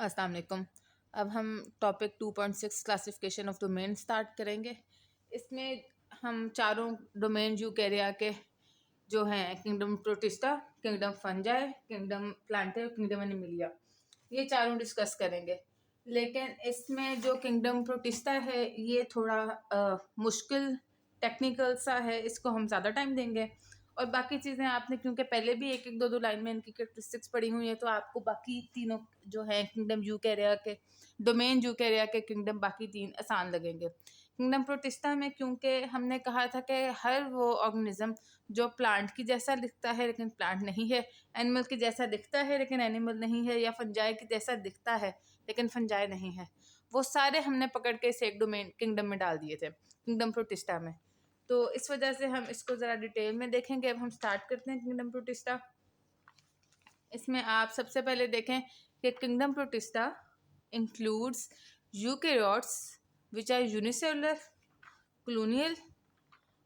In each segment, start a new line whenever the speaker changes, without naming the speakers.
अस्सलाम वालेकुम। अब हम topic 2.6 classification of domain start करेंगे। इसमें हम चारों डोमेन यूकेरिया के जो हैं kingdom protista, kingdom fungi, kingdom Plantae और किंगडम एनिमिलिया, ये चारों डिस्कस करेंगे। लेकिन इसमें जो किंगडम प्रोटिस्टा है ये थोड़ा मुश्किल टेक्निकल सा है, इसको हम ज़्यादा टाइम देंगे। और बाकी चीज़ें आपने क्योंकि पहले भी एक एक दो दो लाइन में इनकी कैरेक्टरिस्टिक्स पढ़ी हुई है, तो आपको बाकी तीनों जो है किंगडम यूकेरिया के डोमेन यूकेरिया के किंगडम बाकी तीन आसान लगेंगे। किंगडम प्रोटिस्टा में क्योंकि हमने कहा था कि हर वो ऑर्गेनिज्म जो प्लांट की जैसा दिखता है लेकिन प्लांट नहीं है, एनिमल की जैसा दिखता है लेकिन एनिमल नहीं है, या फंजाई की जैसा दिखता है लेकिन फंजाई नहीं है, वो सारे हमने पकड़ के इस एक डोमेन किंगडम में डाल दिए थे, किंगडम प्रोटिस्टा में। तो इस वजह से हम इसको ज़रा डिटेल में देखेंगे। अब हम स्टार्ट करते हैं किंगडम प्रोटिस्टा। इसमें आप सबसे पहले देखें कि kingdom Protista includes eukaryotes which are unicellular, colonial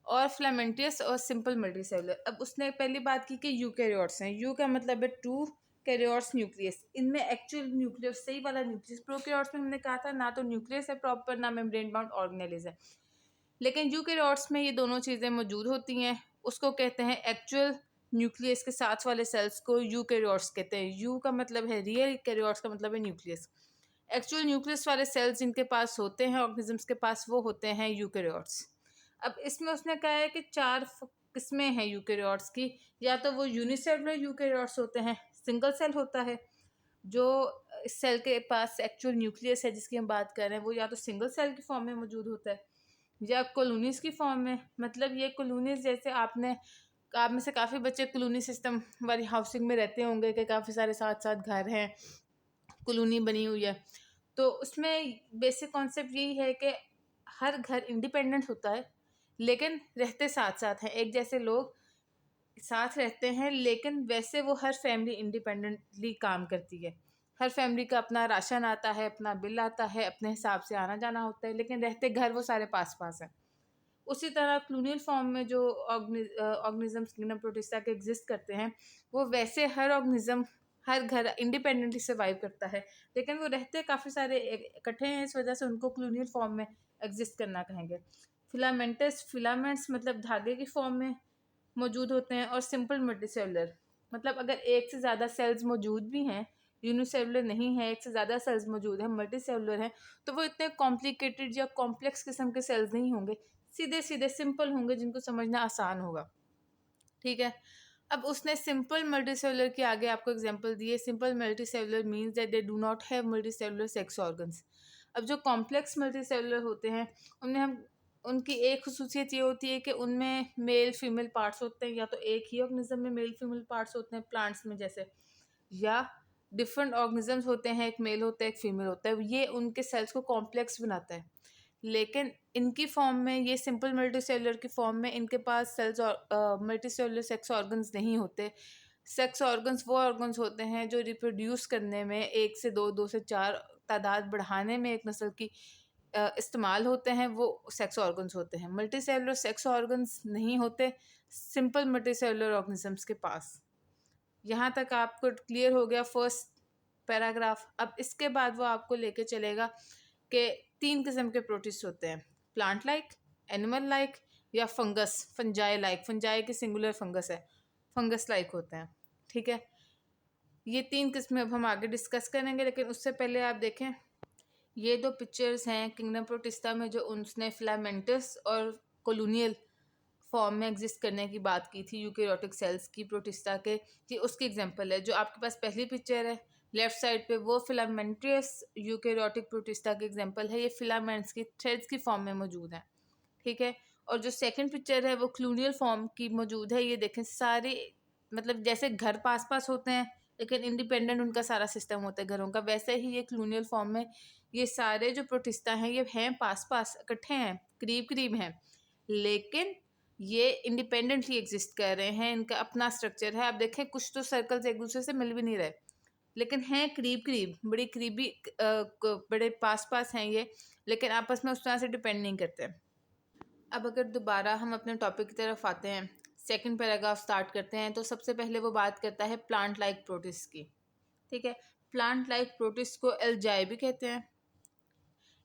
और फिलामेंटियस और सिंपल मल्टीसेलुलर। अब उसने पहली बात की कि यूकेरियोट्स हैं। यू का मतलब है टू, कैरियोट्स न्यूक्लियस। इनमें एक्चुअल न्यूक्लियस सही वाला न्यूक्लियस, प्रोकैरियोट्स में हमने कहा था ना तो न्यूक्लियस है प्रॉपर ना मेम्ब्रेन बाउंड ऑर्गेनेलिज है, लेकिन यूकेरियोट्स में ये दोनों चीज़ें मौजूद होती हैं। उसको कहते हैं एक्चुअल न्यूक्लियस के साथ वाले सेल्स को यूकेरियोट्स कहते हैं। यू का मतलब है रियल, कैरियोट्स का मतलब है न्यूक्लियस। एक्चुअल न्यूक्लियस वाले सेल्स जिनके पास होते हैं ऑर्गेनिजम्स के पास, वो होते हैं यूकेरियोट्स। अब इसमें उसने कहा है कि चार किस्में हैं यूकेरियोट्स की। या तो वो यूनिसेलुलर यूकेरियोट्स होते हैं, सिंगल सेल होता है जो सेल के पास एक्चुअल न्यूक्लियस है जिसकी हम बात कर रहे हैं, वो या तो सिंगल सेल की फॉर्म में मौजूद होता है या कॉलोनीज की फॉर्म में। मतलब ये कॉलोनीज जैसे आपने, आप में से काफ़ी बच्चे कॉलोनी सिस्टम वाली हाउसिंग में रहते होंगे कि काफ़ी सारे साथ साथ घर हैं, कॉलोनी बनी हुई है। तो उसमें बेसिक कॉन्सेप्ट यही है कि हर घर इंडिपेंडेंट होता है लेकिन रहते साथ साथ हैं, एक जैसे लोग साथ रहते हैं, लेकिन वैसे वो हर फैमिली इंडिपेंडेंटली काम करती है। हर फैमिली का अपना राशन आता है, अपना बिल आता है, अपने हिसाब से आना जाना होता है, लेकिन रहते घर वो सारे पास पास हैं। उसी तरह क्लूनियल फॉर्म में जो ऑर्गेनिजम्स किंगडम प्रोटिस्टा के एग्जिस्ट करते हैं, वो वैसे हर ऑर्गेनिज्म हर घर इंडिपेंडेंटली सर्वाइव करता है, लेकिन वो रहते काफ़ी सारे इकट्ठे हैं, इस वजह से उनको क्लूनियल फॉर्म में एग्जिस्ट करना कहेंगे। फिलामेंटस, फिलामेंट्स मतलब धागे की फॉर्म में मौजूद होते हैं। और सिंपल मल्टीसेलुलर मतलब अगर एक से ज़्यादा सेल्स मौजूद भी हैं, यूनिसेलुलर नहीं है, एक से ज़्यादा सेल्स मौजूद हैं, मल्टीसेलुलर हैं, तो वो इतने कॉम्प्लिकेटेड या कॉम्प्लेक्स किस्म के सेल्स नहीं होंगे, सीधे सीधे सिंपल होंगे जिनको समझना आसान होगा। ठीक है। अब उसने सिंपल मल्टीसेलुलर के आगे आपको एग्जांपल दिए। Simple multicellular means that they do not have multicellular sex organs. अब जो कॉम्प्लेक्स मल्टीसेलुलर होते हैं उनमें हम, उनकी एक खसूसियत ये होती है कि उनमें मेल फीमेल पार्ट्स होते हैं, या तो एक ही ऑर्गेनिज्म में मेल फीमेल पार्ट्स होते हैं प्लांट्स में जैसे, या डिफरेंट ऑर्गेनिजम्स होते हैं, एक मेल होता है एक फीमेल होता है, ये उनके सेल्स को कॉम्प्लेक्स बनाता है। लेकिन इनकी फॉर्म में, ये सिंपल मल्टीसेलुलर की फॉर्म में, इनके पास सेल्स और मल्टीसेलुलर सेक्स ऑर्गन्स नहीं होते। सेक्स ऑर्गन्स वो ऑर्गन्स होते हैं जो रिप्रोड्यूस करने में, एक से दो, दो से चार तादाद बढ़ाने में एक नस्ल की इस्तेमाल होते हैं, वो सेक्स ऑर्गन्स होते हैं। मल्टीसेलुलर सेक्स ऑर्गन्स नहीं होते सिंपल मल्टीसेलुलर ऑर्गेनिजम्स के पास। यहाँ तक आपको क्लियर हो गया फर्स्ट पैराग्राफ। अब इसके बाद वो आपको लेके चलेगा कि तीन किस्म के प्रोटिस्ट होते हैं, प्लांट लाइक, एनिमल लाइक या फंगस, फंजाई लाइक। फंजाई की सिंगुलर फंगस है, फंगस लाइक होते हैं। ठीक है, ये तीन किस्में अब हम आगे डिस्कस करेंगे, लेकिन उससे पहले आप देखें ये दो पिक्चर्स हैं किंगडम प्रोटिस्टा में जो उसने फिलामेंटस और कॉलोनियल फॉर्म में एग्जिस्ट करने की बात की थी यूकेरियोटिक सेल्स की प्रोटिस्टा के, ये उसकी एग्जांपल है। जो आपके पास पहली पिक्चर है लेफ्ट साइड पे, वो फिलामेंट्रियस यूकेरियोटिक प्रोटिस्टा की एग्जांपल है, ये फिलामेंट्स की थ्रेड्स की फॉर्म में मौजूद है। ठीक है। और जो सेकंड पिक्चर है वो क्लूनियल फॉर्म की मौजूद है। ये देखें सारे, मतलब जैसे घर पास पास होते हैं लेकिन इंडिपेंडेंट उनका सारा सिस्टम होता है घरों का, वैसे ही ये क्लूनियल फॉर्म में ये सारे जो प्रोटिस्टा हैं ये हैं पास पास, इकट्ठे हैं, करीब करीब हैं, लेकिन ये इंडिपेंडेंटली एग्जिस्ट कर रहे हैं, इनका अपना स्ट्रक्चर है। आप देखें कुछ तो सर्कल्स एक दूसरे से मिल भी नहीं रहे, लेकिन हैं करीब करीब, बड़ी करीबी, बड़े पास पास हैं ये, लेकिन आपस में उस तरह से डिपेंड नहीं करते। अब अगर दोबारा हम अपने टॉपिक की तरफ आते हैं, सेकंड पैराग्राफ स्टार्ट करते हैं, तो सबसे पहले वो बात करता है प्लांट लाइक प्रोटिस्ट की। ठीक है, प्लांट लाइक प्रोटिस्ट को एल्जाई भी कहते हैं।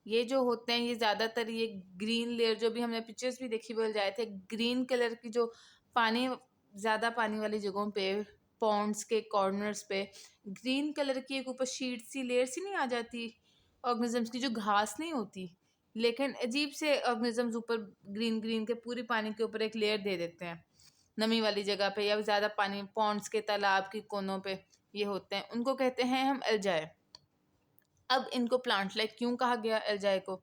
ये जो होते हैं ये ज़्यादातर ये ग्रीन लेयर, जो भी हमने पिक्चर्स भी देखी बोल जाए थे, ग्रीन कलर की जो पानी, ज़्यादा पानी वाली जगहों पे, पॉन्ड्स के कॉर्नर्स पे ग्रीन कलर की एक ऊपर शीट सी लेयर सी नहीं आ जाती ऑर्गेनिजम्स की, जो घास नहीं होती लेकिन अजीब से ऑर्गेनिजम्स ऊपर ग्रीन ग्रीन के पूरी पानी के ऊपर एक लेयर दे देते हैं नमी वाली जगह पे, या ज़्यादा पानी पॉन्ड्स के तालाब की कोनों पे ये होते हैं, उनको कहते हैं हम एल्जाई। अब इनको प्लांट लाइक क्यों कहा गया एल्जाई को?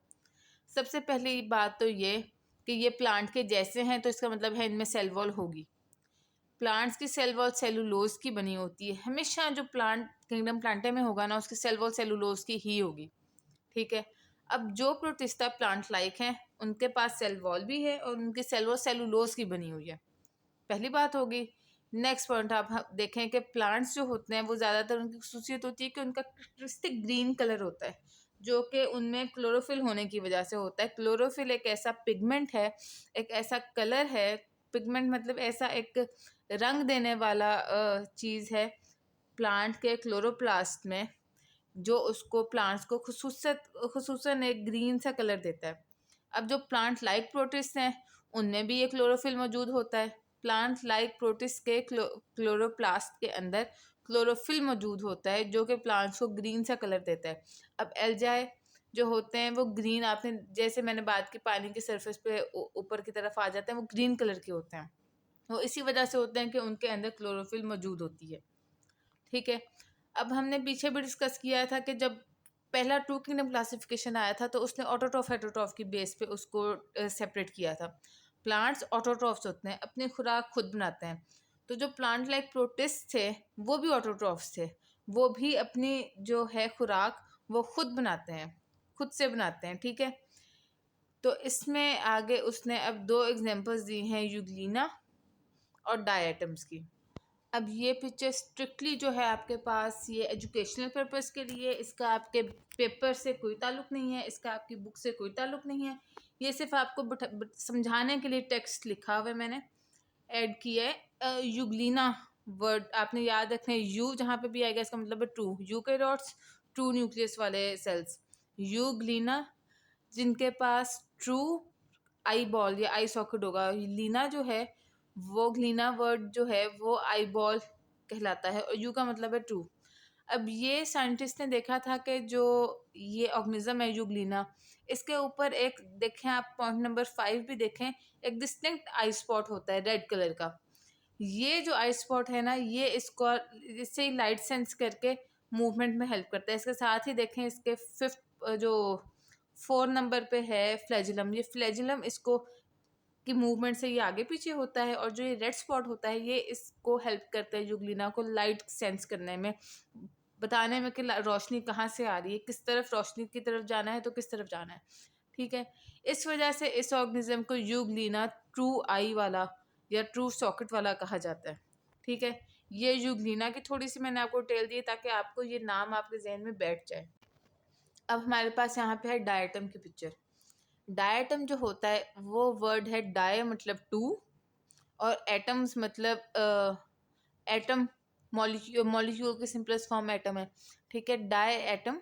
सबसे पहली बात तो ये कि ये प्लांट के जैसे हैं, तो इसका मतलब है इनमें सेल वॉल होगी। प्लांट्स की सेल वॉल सेलुलोज की बनी होती है। हमेशा जो प्लांट किंगडम प्लांटे में होगा ना, उसकी सेल वॉल सेलुलोज की ही होगी। ठीक है। अब जो प्रोटिस्टा प्लांट लाइक हैं उनके पास सेल वॉल भी है और उनकी सेल वॉल सेलुलोज की बनी हुई है। पहली बात होगी। नेक्स्ट पॉइंट आप देखें कि प्लांट्स जो होते हैं वो ज़्यादातर उनकी खसूसियत होती है कि उनका क्रिस्टलिक ग्रीन कलर होता है, जो कि उनमें क्लोरोफिल होने की वजह से होता है। क्लोरोफिल एक ऐसा पिगमेंट है, एक ऐसा कलर है, पिगमेंट मतलब ऐसा एक रंग देने वाला चीज़ है प्लांट के क्लोरोप्लास्ट में, जो उसको प्लांट्स को खुसूसन एक ग्रीन सा कलर देता है। अब जो प्लांट लाइक प्रोटिस्ट हैं उनमें भी ये क्लोरोफिल मौजूद होता है। प्लांट लाइक प्रोटिस्ट के क्लोरोप्लास्ट के अंदर क्लोरोफिल मौजूद होता है, जो कि प्लांट्स को ग्रीन सा कलर देता है। अब एल्जाई जो होते हैं वो ग्रीन, आपने जैसे मैंने बात की पानी की सरफेस पे ऊपर की तरफ आ जाते हैं, वो ग्रीन कलर के होते हैं। वो इसी वजह से होते हैं कि उनके अंदर क्लोरोफिल मौजूद होती है। ठीक है। अब हमने पीछे भी डिस्कस किया था कि जब पहला टू किंगडम क्लासिफिकेशन आया था तो उसने ऑटोट्रॉफ हेटरोट्रॉफ की बेस पे उसको सेपरेट किया था। प्लांट्स ऑटोट्रॉफ्स होते हैं, अपनी खुराक खुद बनाते हैं। तो जो प्लांट लाइक प्रोटिस्ट थे वो भी ऑटोट्रॉफ्स थे, वो भी अपनी जो है खुराक वो खुद बनाते हैं, खुद से बनाते हैं। ठीक है। तो इसमें आगे उसने अब दो एग्जांपल्स दी हैं यूग्लिना और डायटम्स की। अब ये पिक्चर स्ट्रिक्टली जो है आपके पास ये एजुकेशनल पर्पस के लिए, इसका आपके पेपर से कोई ताल्लुक नहीं है, इसका आपकी बुक से कोई ताल्लुक नहीं है। ये सिर्फ आपको समझाने के लिए टेक्स्ट लिखा हुआ है, मैंने ऐड किया है। यूग्लिना वर्ड आपने याद रखना है, यू जहाँ पे भी आएगा इसका मतलब है ट्रू, यूकैरियोट्स ट्रू न्यूक्लियस वाले सेल्स। यूग्लिना जिनके पास ट्रू आई बॉल या आई सॉकेट होगा, लीना जो है वो ग्लीना वर्ड जो है वो आई बॉल कहलाता है और यू का मतलब है ट्रू। अब ये साइंटिस्ट ने देखा था कि जो ये ऑर्गेनिज्म है यूग्लिना, इसके ऊपर एक देखें आप पॉइंट नंबर 5 भी देखें, एक डिस्टिंक्ट आई स्पॉट होता है रेड कलर का। ये जो आई स्पॉट है ना, ये इसको इससे लाइट सेंस करके मूवमेंट में हेल्प करता है। इसके साथ ही देखें इसके 5th जो 4 नंबर पे है फ्लैजिलम, ये फ्लैजिलम इसको की मूवमेंट से ये आगे पीछे होता है, और जो ये रेड स्पॉट होता है ये इसको हेल्प करता है यूग्लिना को लाइट सेंस करने में, बताने में कि रोशनी कहाँ से आ रही है, किस तरफ रोशनी की तरफ जाना है तो किस तरफ जाना है। ठीक है। इस वजह से इस ऑर्गेनिज्म को यूग्लिना ट्रू आई वाला या ट्रू सॉकेट वाला कहा जाता है। ठीक है। ये यूग्लिना की थोड़ी सी मैंने आपको टेल दी ताकि आपको ये नाम आपके जहन में बैठ जाए। अब हमारे पास यहाँ पे है डायटम की पिक्चर। डायटम जो होता है वो वर्ड है डाय मतलब टू, और एटम्स मतलब एटम, मॉलिक्यूल की सिंपलेस्ट फॉर्म एटम है। ठीक है। डाई एटम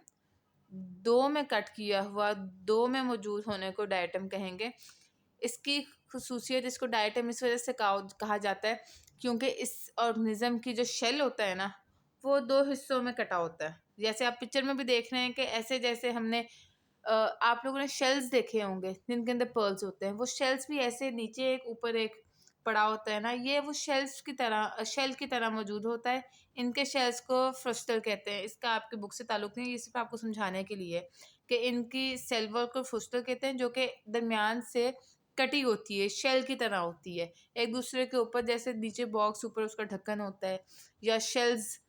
दो में कट किया हुआ, दो में मौजूद होने को डायटम कहेंगे। इसकी खसूसियत, इसको डायटम इस वजह से कहा जाता है क्योंकि इस ऑर्गेनिज्म की जो शेल होता है ना वो दो हिस्सों में कटा होता है। जैसे आप पिक्चर में भी देख रहे हैं कि ऐसे जैसे हमने आप लोगों ने शेल्स देखे होंगे जिनके अंदर पर्ल्स होते हैं, वो शेल्स भी ऐसे नीचे एक ऊपर एक पड़ा होता है ना, ये वो शेल्स की तरह शेल की तरह मौजूद होता है। इनके शेल्स को फ्रस्टल कहते हैं। इसका आपके बुक से ताल्लुक नहीं, ये सिर्फ आपको समझाने के लिए कि इनकी सेल वॉल को फ्रस्टल कहते हैं, जो कि दरमियान से कटी होती है, शेल की तरह होती है एक दूसरे के ऊपर, जैसे नीचे बॉक्स ऊपर उसका ढक्कन होता है, या शेल्स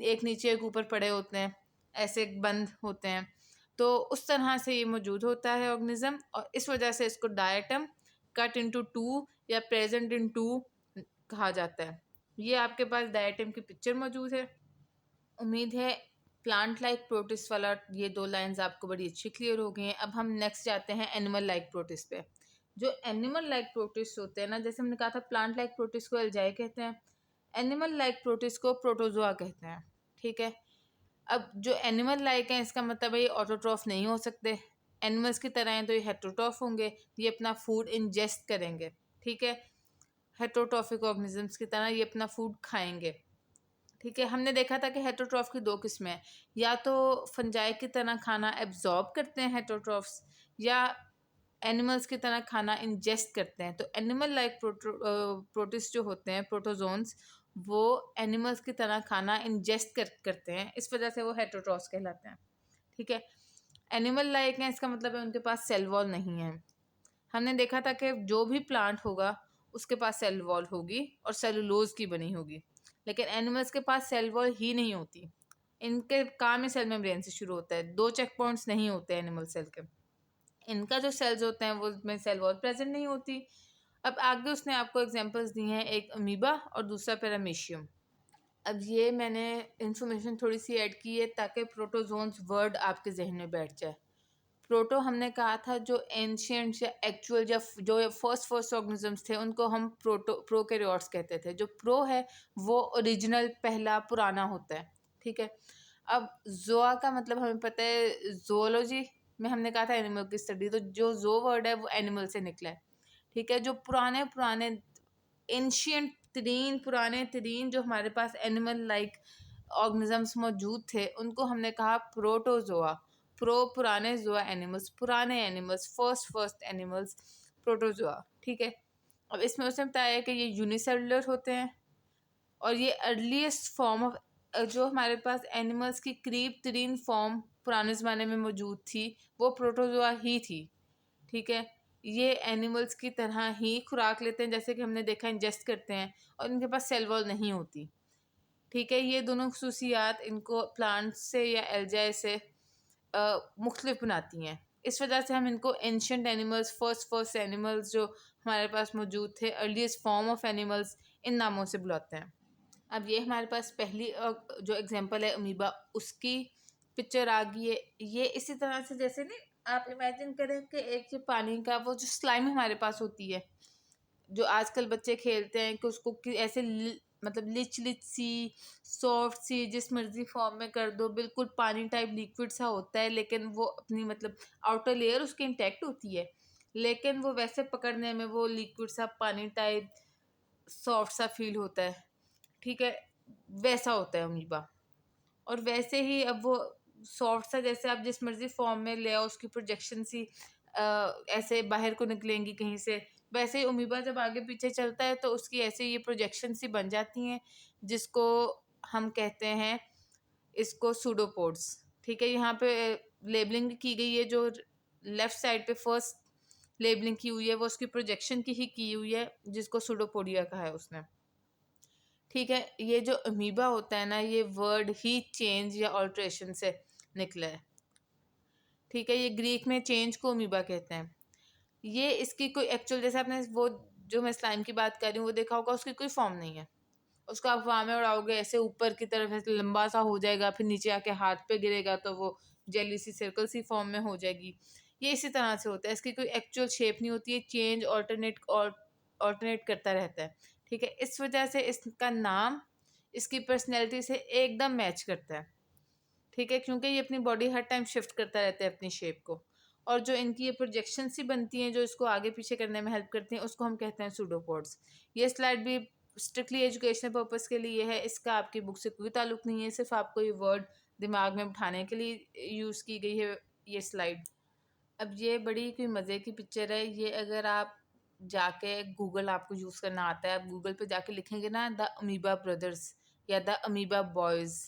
एक नीचे एक ऊपर पड़े होते हैं, ऐसे बंद होते हैं, तो उस तरह से ये मौजूद होता है ऑर्गेनिज्म, और इस वजह से इसको डायटम कट इनटू टू या प्रेजेंट इन टू कहा जाता है। ये आपके पास डायटम की पिक्चर मौजूद है। उम्मीद है प्लांट लाइक प्रोटिस्ट वाला ये दो लाइंस आपको बड़ी अच्छी क्लियर हो गई हैं। अब हम नेक्स्ट जाते हैं एनिमल लाइक प्रोटिस्ट पे। जो एनिमल लाइक प्रोटिस्ट होते हैं ना, जैसे हमने कहा था प्लांट लाइक प्रोटिस्ट को एल्जाई कहते हैं, एनिमल लाइक प्रोटिस्ट को प्रोटोजोआ कहते हैं। ठीक है। अब जो एनिमल लाइक हैं इसका मतलब है ये ऑटोट्रॉफ नहीं हो सकते, एनिमल्स की तरह हैं तो ये हेटरोट्रॉफ होंगे, ये अपना फूड इंजेस्ट करेंगे, ठीक है, हेटरोट्रॉफिक ऑर्गेनिजम्स की तरह ये अपना फूड खाएंगे, ठीक है। हमने देखा था कि हेटरोट्रॉफ की दो किस्में हैं, या तो फंजाई की तरह खाना एब्जॉर्ब करते हैं हेटरोट्रॉफ्स, या एनिमल्स की तरह खाना इंजेस्ट करते हैं। तो एनिमल लाइक प्रोटिस्ट जो होते हैं, प्रोटोजोन्स, वो एनिमल्स की तरह खाना इंजेस्ट करते हैं, इस वजह से वो हेटरोट्रॉफ्स कहलाते हैं, ठीक है। एनिमल लाइक हैं इसका मतलब है उनके पास सेल वॉल नहीं है। हमने देखा था कि जो भी प्लांट होगा उसके पास सेल वॉल होगी और सेलुलोज की बनी होगी, लेकिन एनिमल्स के पास सेल वॉल ही नहीं होती। इनके काम ही सेल मेम्ब्रेन से शुरू होता है, दो चेक पॉइंट्स नहीं होते एनिमल सेल के। इनका जो सेल्स होते हैं वो में सेल वॉल प्रेजेंट नहीं होती। अब आगे उसने आपको एग्जांपल्स दी हैं, एक अमीबा और दूसरा पैरामीशियम। अब ये मैंने इंफॉर्मेशन थोड़ी सी ऐड की है ताकि प्रोटोजोन्स वर्ड आपके जहन में बैठ जाए। प्रोटो हमने कहा था जो एंशियंट या एक्चुअल या जो फर्स्ट ऑर्गेनिजम्स थे उनको हम प्रोकैरियोट्स कहते थे। जो प्रो है वो ओरिजिनल, पहला, पुराना होता है, ठीक है। अब जोआ का मतलब हमें पता है, जोलॉजी में हमने कहा था एनिमल की स्टडी, तो जो जो वर्ड है वो एनिमल से निकला है, ठीक है। जो पुराने पुराने एंशियंट तरीन, पुराने तरीन जो हमारे पास एनिमल लाइक ऑर्गेनिजम्स मौजूद थे उनको हमने कहा प्रोटोजोआ। प्रो पुराने, जोआ एनिमल्स, पुराने एनिमल्स, फर्स्ट एनिमल्स, प्रोटोजोआ, ठीक है। अब इसमें उसने बताया कि ये यूनिसेलुलर होते हैं और ये अर्लीस्ट फॉर्म ऑफ, जो हमारे पास एनिमल्स की करीब तरीन फॉर्म पुराने ज़माने में मौजूद थी वो प्रोटोजोआ ही थी, ठीक है। ये एनिमल्स की तरह ही खुराक लेते हैं जैसे कि हमने देखा इंजेस्ट करते हैं, और इनके पास सेल वॉल नहीं होती, ठीक है। ये दोनों खसूसियात इनको प्लांट्स से या एल्जाई से मुख्तलिफ बनाती हैं। इस वजह से हम इनको एंशियंट एनिमल्स, फर्स्ट एनिमल्स जो हमारे पास मौजूद थे, अर्लीस्ट फॉर्म ऑफ एनिमल्स, इन नामों से बुलाते हैं। अब ये हमारे पास पहली जो एग्जांपल है अमीबा, उसकी पिक्चर आ गई है। ये इसी तरह से जैसे नहीं, आप इमेजिन करें कि एक ये पानी का वो जो स्लाइम हमारे पास होती है, जो आजकल बच्चे खेलते हैं कि उसको ऐसे मतलब लिच लिच सी, सॉफ्ट सी, जिस मर्जी फॉर्म में कर दो, बिल्कुल पानी टाइप लिक्विड सा होता है, लेकिन वो अपनी मतलब आउटर लेयर उसकी इंटैक्ट होती है, लेकिन वो वैसे पकड़ने में वो लिक्विड सा, पानी टाइप सॉफ्ट सा फील होता है, ठीक है। वैसा होता है अमीबा। और वैसे ही अब वो सॉफ्ट सा, जैसे आप जिस मर्जी फॉर्म में ले आओ, उसकी प्रोजेक्शन सी ऐसे बाहर को निकलेंगी कहीं से, वैसे ही अमीबा जब आगे पीछे चलता है तो उसकी ऐसे ये प्रोजेक्शन सी बन जाती हैं, जिसको हम कहते हैं इसको सूडोपोड्स, ठीक है। यहाँ पे लेबलिंग की गई है, जो लेफ्ट साइड पे फर्स्ट लेबलिंग की हुई है वो उसकी प्रोजेक्शन की ही की हुई है, जिसको सूडोपोडिया कहा है उसने, ठीक है। ये जो अमीबा होता है ना, ये वर्ड ही चेंज या ऑल्ट्रेशन से निकला है, ठीक है। ये ग्रीक में चेंज को अमीबा कहते हैं। ये इसकी कोई एक्चुअल, जैसे आपने वो जो मैं स्लाइम की बात कर रही हूँ वो देखा होगा, उसकी कोई फॉर्म नहीं है। उसको आप हवा में उड़ाओगे ऐसे ऊपर की तरफ ऐसे लंबा सा हो जाएगा, फिर नीचे आके हाथ पे गिरेगा तो वो जेली सी, सर्कल सी फॉर्म में हो जाएगी। ये इसी तरह से होता है, इसकी कोई एक्चुअल शेप नहीं होती है, चेंज ऑल्टरनेट करता रहता है, ठीक है। इस वजह से इसका नाम इसकी पर्सनैलिटी से एकदम मैच करता है, ठीक है, क्योंकि ये अपनी बॉडी हर टाइम शिफ्ट करता रहता है अपनी शेप को। और जो इनकी ये प्रोजेक्शन सी बनती हैं जो इसको आगे पीछे करने में हेल्प करती हैं, उसको हम कहते हैं सूडोपोड्स। ये स्लाइड भी स्ट्रिक्टली एजुकेशनल पर्पज़ के लिए है, इसका आपकी बुक से कोई ताल्लुक नहीं है, सिर्फ आपको ये वर्ड दिमाग में बिठाने के लिए यूज़ की गई है ये स्लाइड। अब ये बड़ी कोई मज़े की पिक्चर है। ये अगर आप जाके गूगल, आपको यूज़ करना आता है, आप गूगल पे जाके लिखेंगे ना द अमीबा ब्रदर्स या द अमीबा बॉयज़,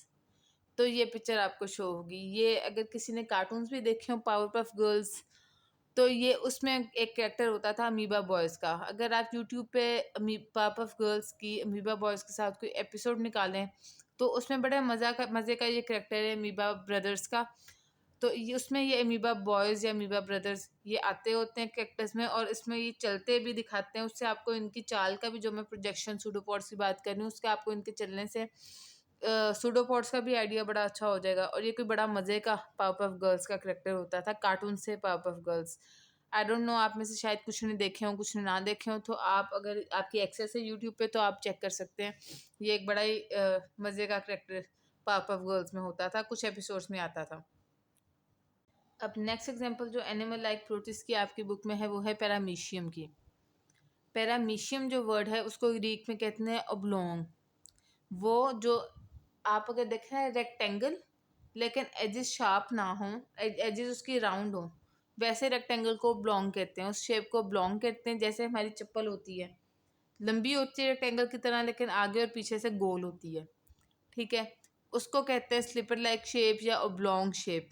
तो ये पिक्चर आपको शो होगी। ये अगर किसी ने कार्टून्स भी देखे हो, पावर पफ गर्ल्स, तो ये उसमें एक कैरेक्टर होता था अमीबा बॉयज़ का। अगर आप यूट्यूब पे पावर पफ गर्ल्स की अमीबा बॉयज़ के साथ कोई एपिसोड निकालें तो उसमें बड़े मज़े का ये कैरेक्टर है अमीबा ब्रदर्स का। तो ये उसमें ये अमीबा बॉयज़ या अमीबा ब्रदर्स ये आते होते हैं कैरेक्टर्स में, और इसमें ये चलते भी दिखाते हैं। उससे आपको इनकी चाल का भी, जो मैं प्रोजेक्शन सूडोपोड्स की बात कर रही हूँ, उसके आपको इनके चलने से सूडोपोड्स का भी आइडिया बड़ा अच्छा हो जाएगा। और ये कोई बड़ा मज़े का पावर पफ गर्ल्स का कैरेक्टर होता था कार्टून से, power puff girls. I don't know, आप में से शायद कुछ ने देखे हों, कुछ ने ना देखे हों, तो आप अगर आपकी एक्सेस है यूट्यूब पे तो आप चेक कर सकते हैं। ये एक बड़ा ही मज़े का कैरेक्टर पावरपफ गर्ल्स में होता था, कुछ एपिसोड्स में आता था। अब नेक्स्ट एग्जांपल जो एनिमल लाइक प्रोटिस्ट की आपकी बुक में है वो है पैरामीशियम की। पैरामीशियम जो वर्ड है उसको ग्रीक में कहते हैं ओब्लोंग। वो जो आप अगर देखें रेक्टेंगल लेकिन एजेस शार्प ना हो, एजेस उसकी राउंड हो, वैसे रेक्टेंगल को ओब्लोंग कहते हैं, उस शेप को ओब्लोंग कहते हैं। जैसे हमारी चप्पल होती है, लंबी होती है रेक्टेंगल की तरह लेकिन आगे और पीछे से गोल होती है, ठीक है, उसको कहते हैं स्लिपर लाइक शेप या ओब्लोंग शेप।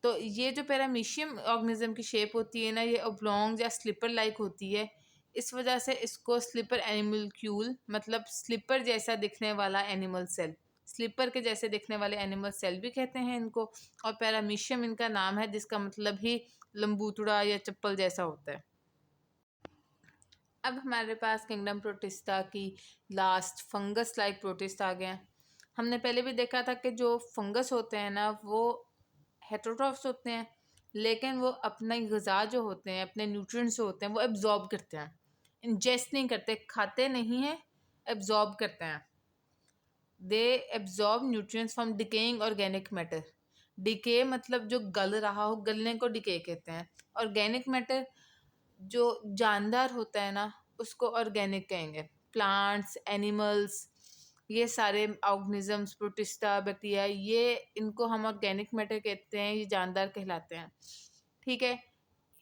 तो ये जो पैरामीशियम ऑर्गेनिज्म की शेप होती है ना, ये ओब्लोंग या स्लिपर लाइक होती है। इस वजह से इसको स्लिपर एनिमलक्यूल मतलब स्लिपर जैसा दिखने वाला एनिमल सेल, स्लिपर के जैसे दिखने वाले एनिमल सेल भी कहते हैं इनको। और पैरामीशियम इनका नाम है जिसका मतलब ही लंबूतड़ा या चप्पल जैसा होता है। अब हमारे पास किंगडम प्रोटिस्टा की लास्ट फंगस लाइक प्रोटिस्ट आ गए हैं। हमने पहले भी देखा था कि जो फंगस होते हैं ना वो हेटेरोट्रॉफ्स होते हैं, लेकिन वो अपना ग़िज़ा जो होते हैं, अपने न्यूट्रिएंट्स जो होते हैं वो एब्जॉर्ब करते हैं, इंजेस्ट नहीं करते, खाते नहीं हैं, एब्जॉर्ब करते हैं। They absorb nutrients from decaying organic matter. Decay मतलब जो गल रहा हो, गलने को डिके कहते हैं। ऑर्गेनिक मैटर जो जानदार होता है ना उसको ऑर्गेनिक कहेंगे। प्लांट्स, एनिमल्स, ये सारे ऑर्गेनिजम्स, प्रोटिस्टा, बैक्टीरिया, ये इनको हम ऑर्गेनिक मैटर कहते हैं, ये जानदार कहलाते हैं, ठीक है।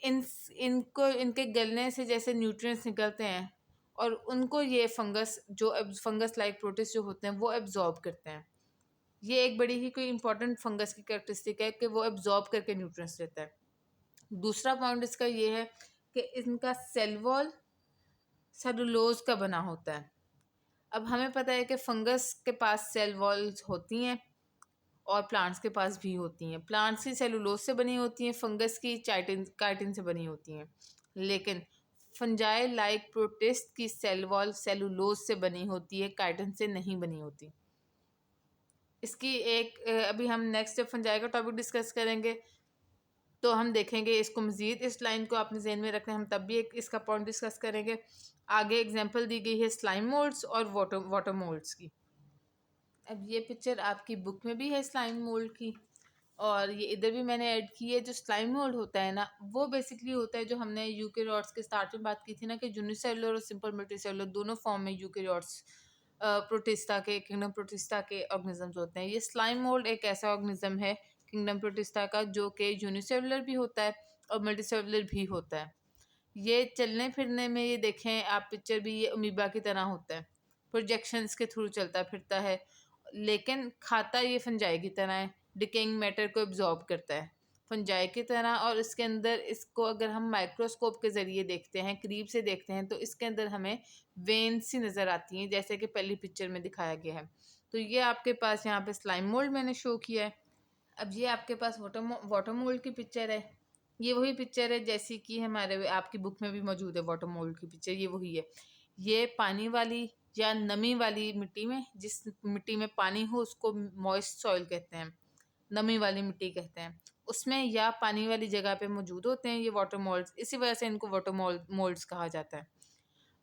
इनको इनके गलने से जैसे न्यूट्रिएंट्स निकलते हैं और उनको ये फंगस जो फंगस लाइक प्रोटिस्ट जो होते हैं वो एब्जॉर्ब करते हैं। ये एक बड़ी ही कोई इंपॉर्टेंट फंगस की कैरेक्टरिस्टिक है कि वो एब्जॉर्ब करके न्यूट्रिएंट्स लेता है। दूसरा पॉइंट इसका ये है कि इनका सेल वॉल सेलुलोज का बना होता है। अब हमें पता है कि फंगस के पास सेल वॉल्स होती हैं और प्लांट्स के पास भी होती हैं। प्लांट्स की सेलुलोज से बनी होती हैं, फंगस की काइटिन से बनी होती हैं। लेकिन फंजाई लाइक प्रोटिस्ट की सेल वॉल सेलुलोज से बनी होती है, काइटिन से नहीं बनी होती। इसकी एक अभी हम नेक्स्ट जब फंजाई का टॉपिक डिस्कस करेंगे तो हम देखेंगे इसको मज़ीद। इस लाइन को अपने जहन में रखना, हम तब भी एक इसका पॉइंट डिस्कस करेंगे। आगे एग्जांपल दी गई है स्लाइम मोल्ड्स और वाटर मोल्ड्स की। अब ये पिक्चर आपकी बुक में भी है स्लाइम मोल्ड की, और ये इधर भी मैंने ऐड की है। जो स्लाइम मोल्ड होता है ना वो बेसिकली होता है जो हमने यूकेरियोट्स के स्टार्ट में बात की थी ना कि यूनिसेलुलर और सिंपल मल्टीसेलुलर दोनों फॉर्म में यूकेरियोट्स प्रोटिस्टा के, किंगडम प्रोटिस्टा के ऑर्गेनिजम्स होते हैं। ये स्लाइम मोल्ड एक ऐसा ऑर्गेनिज्म है किंगडम प्रोटिस्टा का जो कि यूनिसेलुलर भी होता है और मल्टीसेलुलर भी होता है। ये चलने फिरने में, ये देखें आप पिक्चर भी, ये अमीबा की तरह होता है, प्रोजेक्शंस के थ्रू चलता फिरता है, लेकिन खाता ये फंजाई की तरह है, डिकेइंग मैटर को एब्जॉर्ब करता है फंजाई की तरह। और इसके अंदर इसको अगर हम माइक्रोस्कोप के ज़रिए देखते हैं, करीब से देखते हैं, तो इसके अंदर हमें वेन्स सी नज़र आती हैं जैसे कि पहली पिक्चर में दिखाया गया है। तो ये आपके पास यहाँ पे स्लाइम मोल्ड मैंने शो किया है। अब ये आपके पास वाटर मोल्ड की पिक्चर है। ये वही पिक्चर है जैसी कि हमारे आपकी बुक में भी मौजूद है। वाटर मोल्ड की पिक्चर ये वही है। ये पानी वाली या नमी वाली मिट्टी में, जिस मिट्टी में पानी हो उसको मॉइस्ट सॉइल कहते हैं, नमी वाली मिट्टी कहते हैं, उसमें या पानी वाली जगह पे मौजूद होते हैं ये वाटर मोल्ड्स। इसी वजह से इनको वाटर मोल्ड्स कहा जाता है।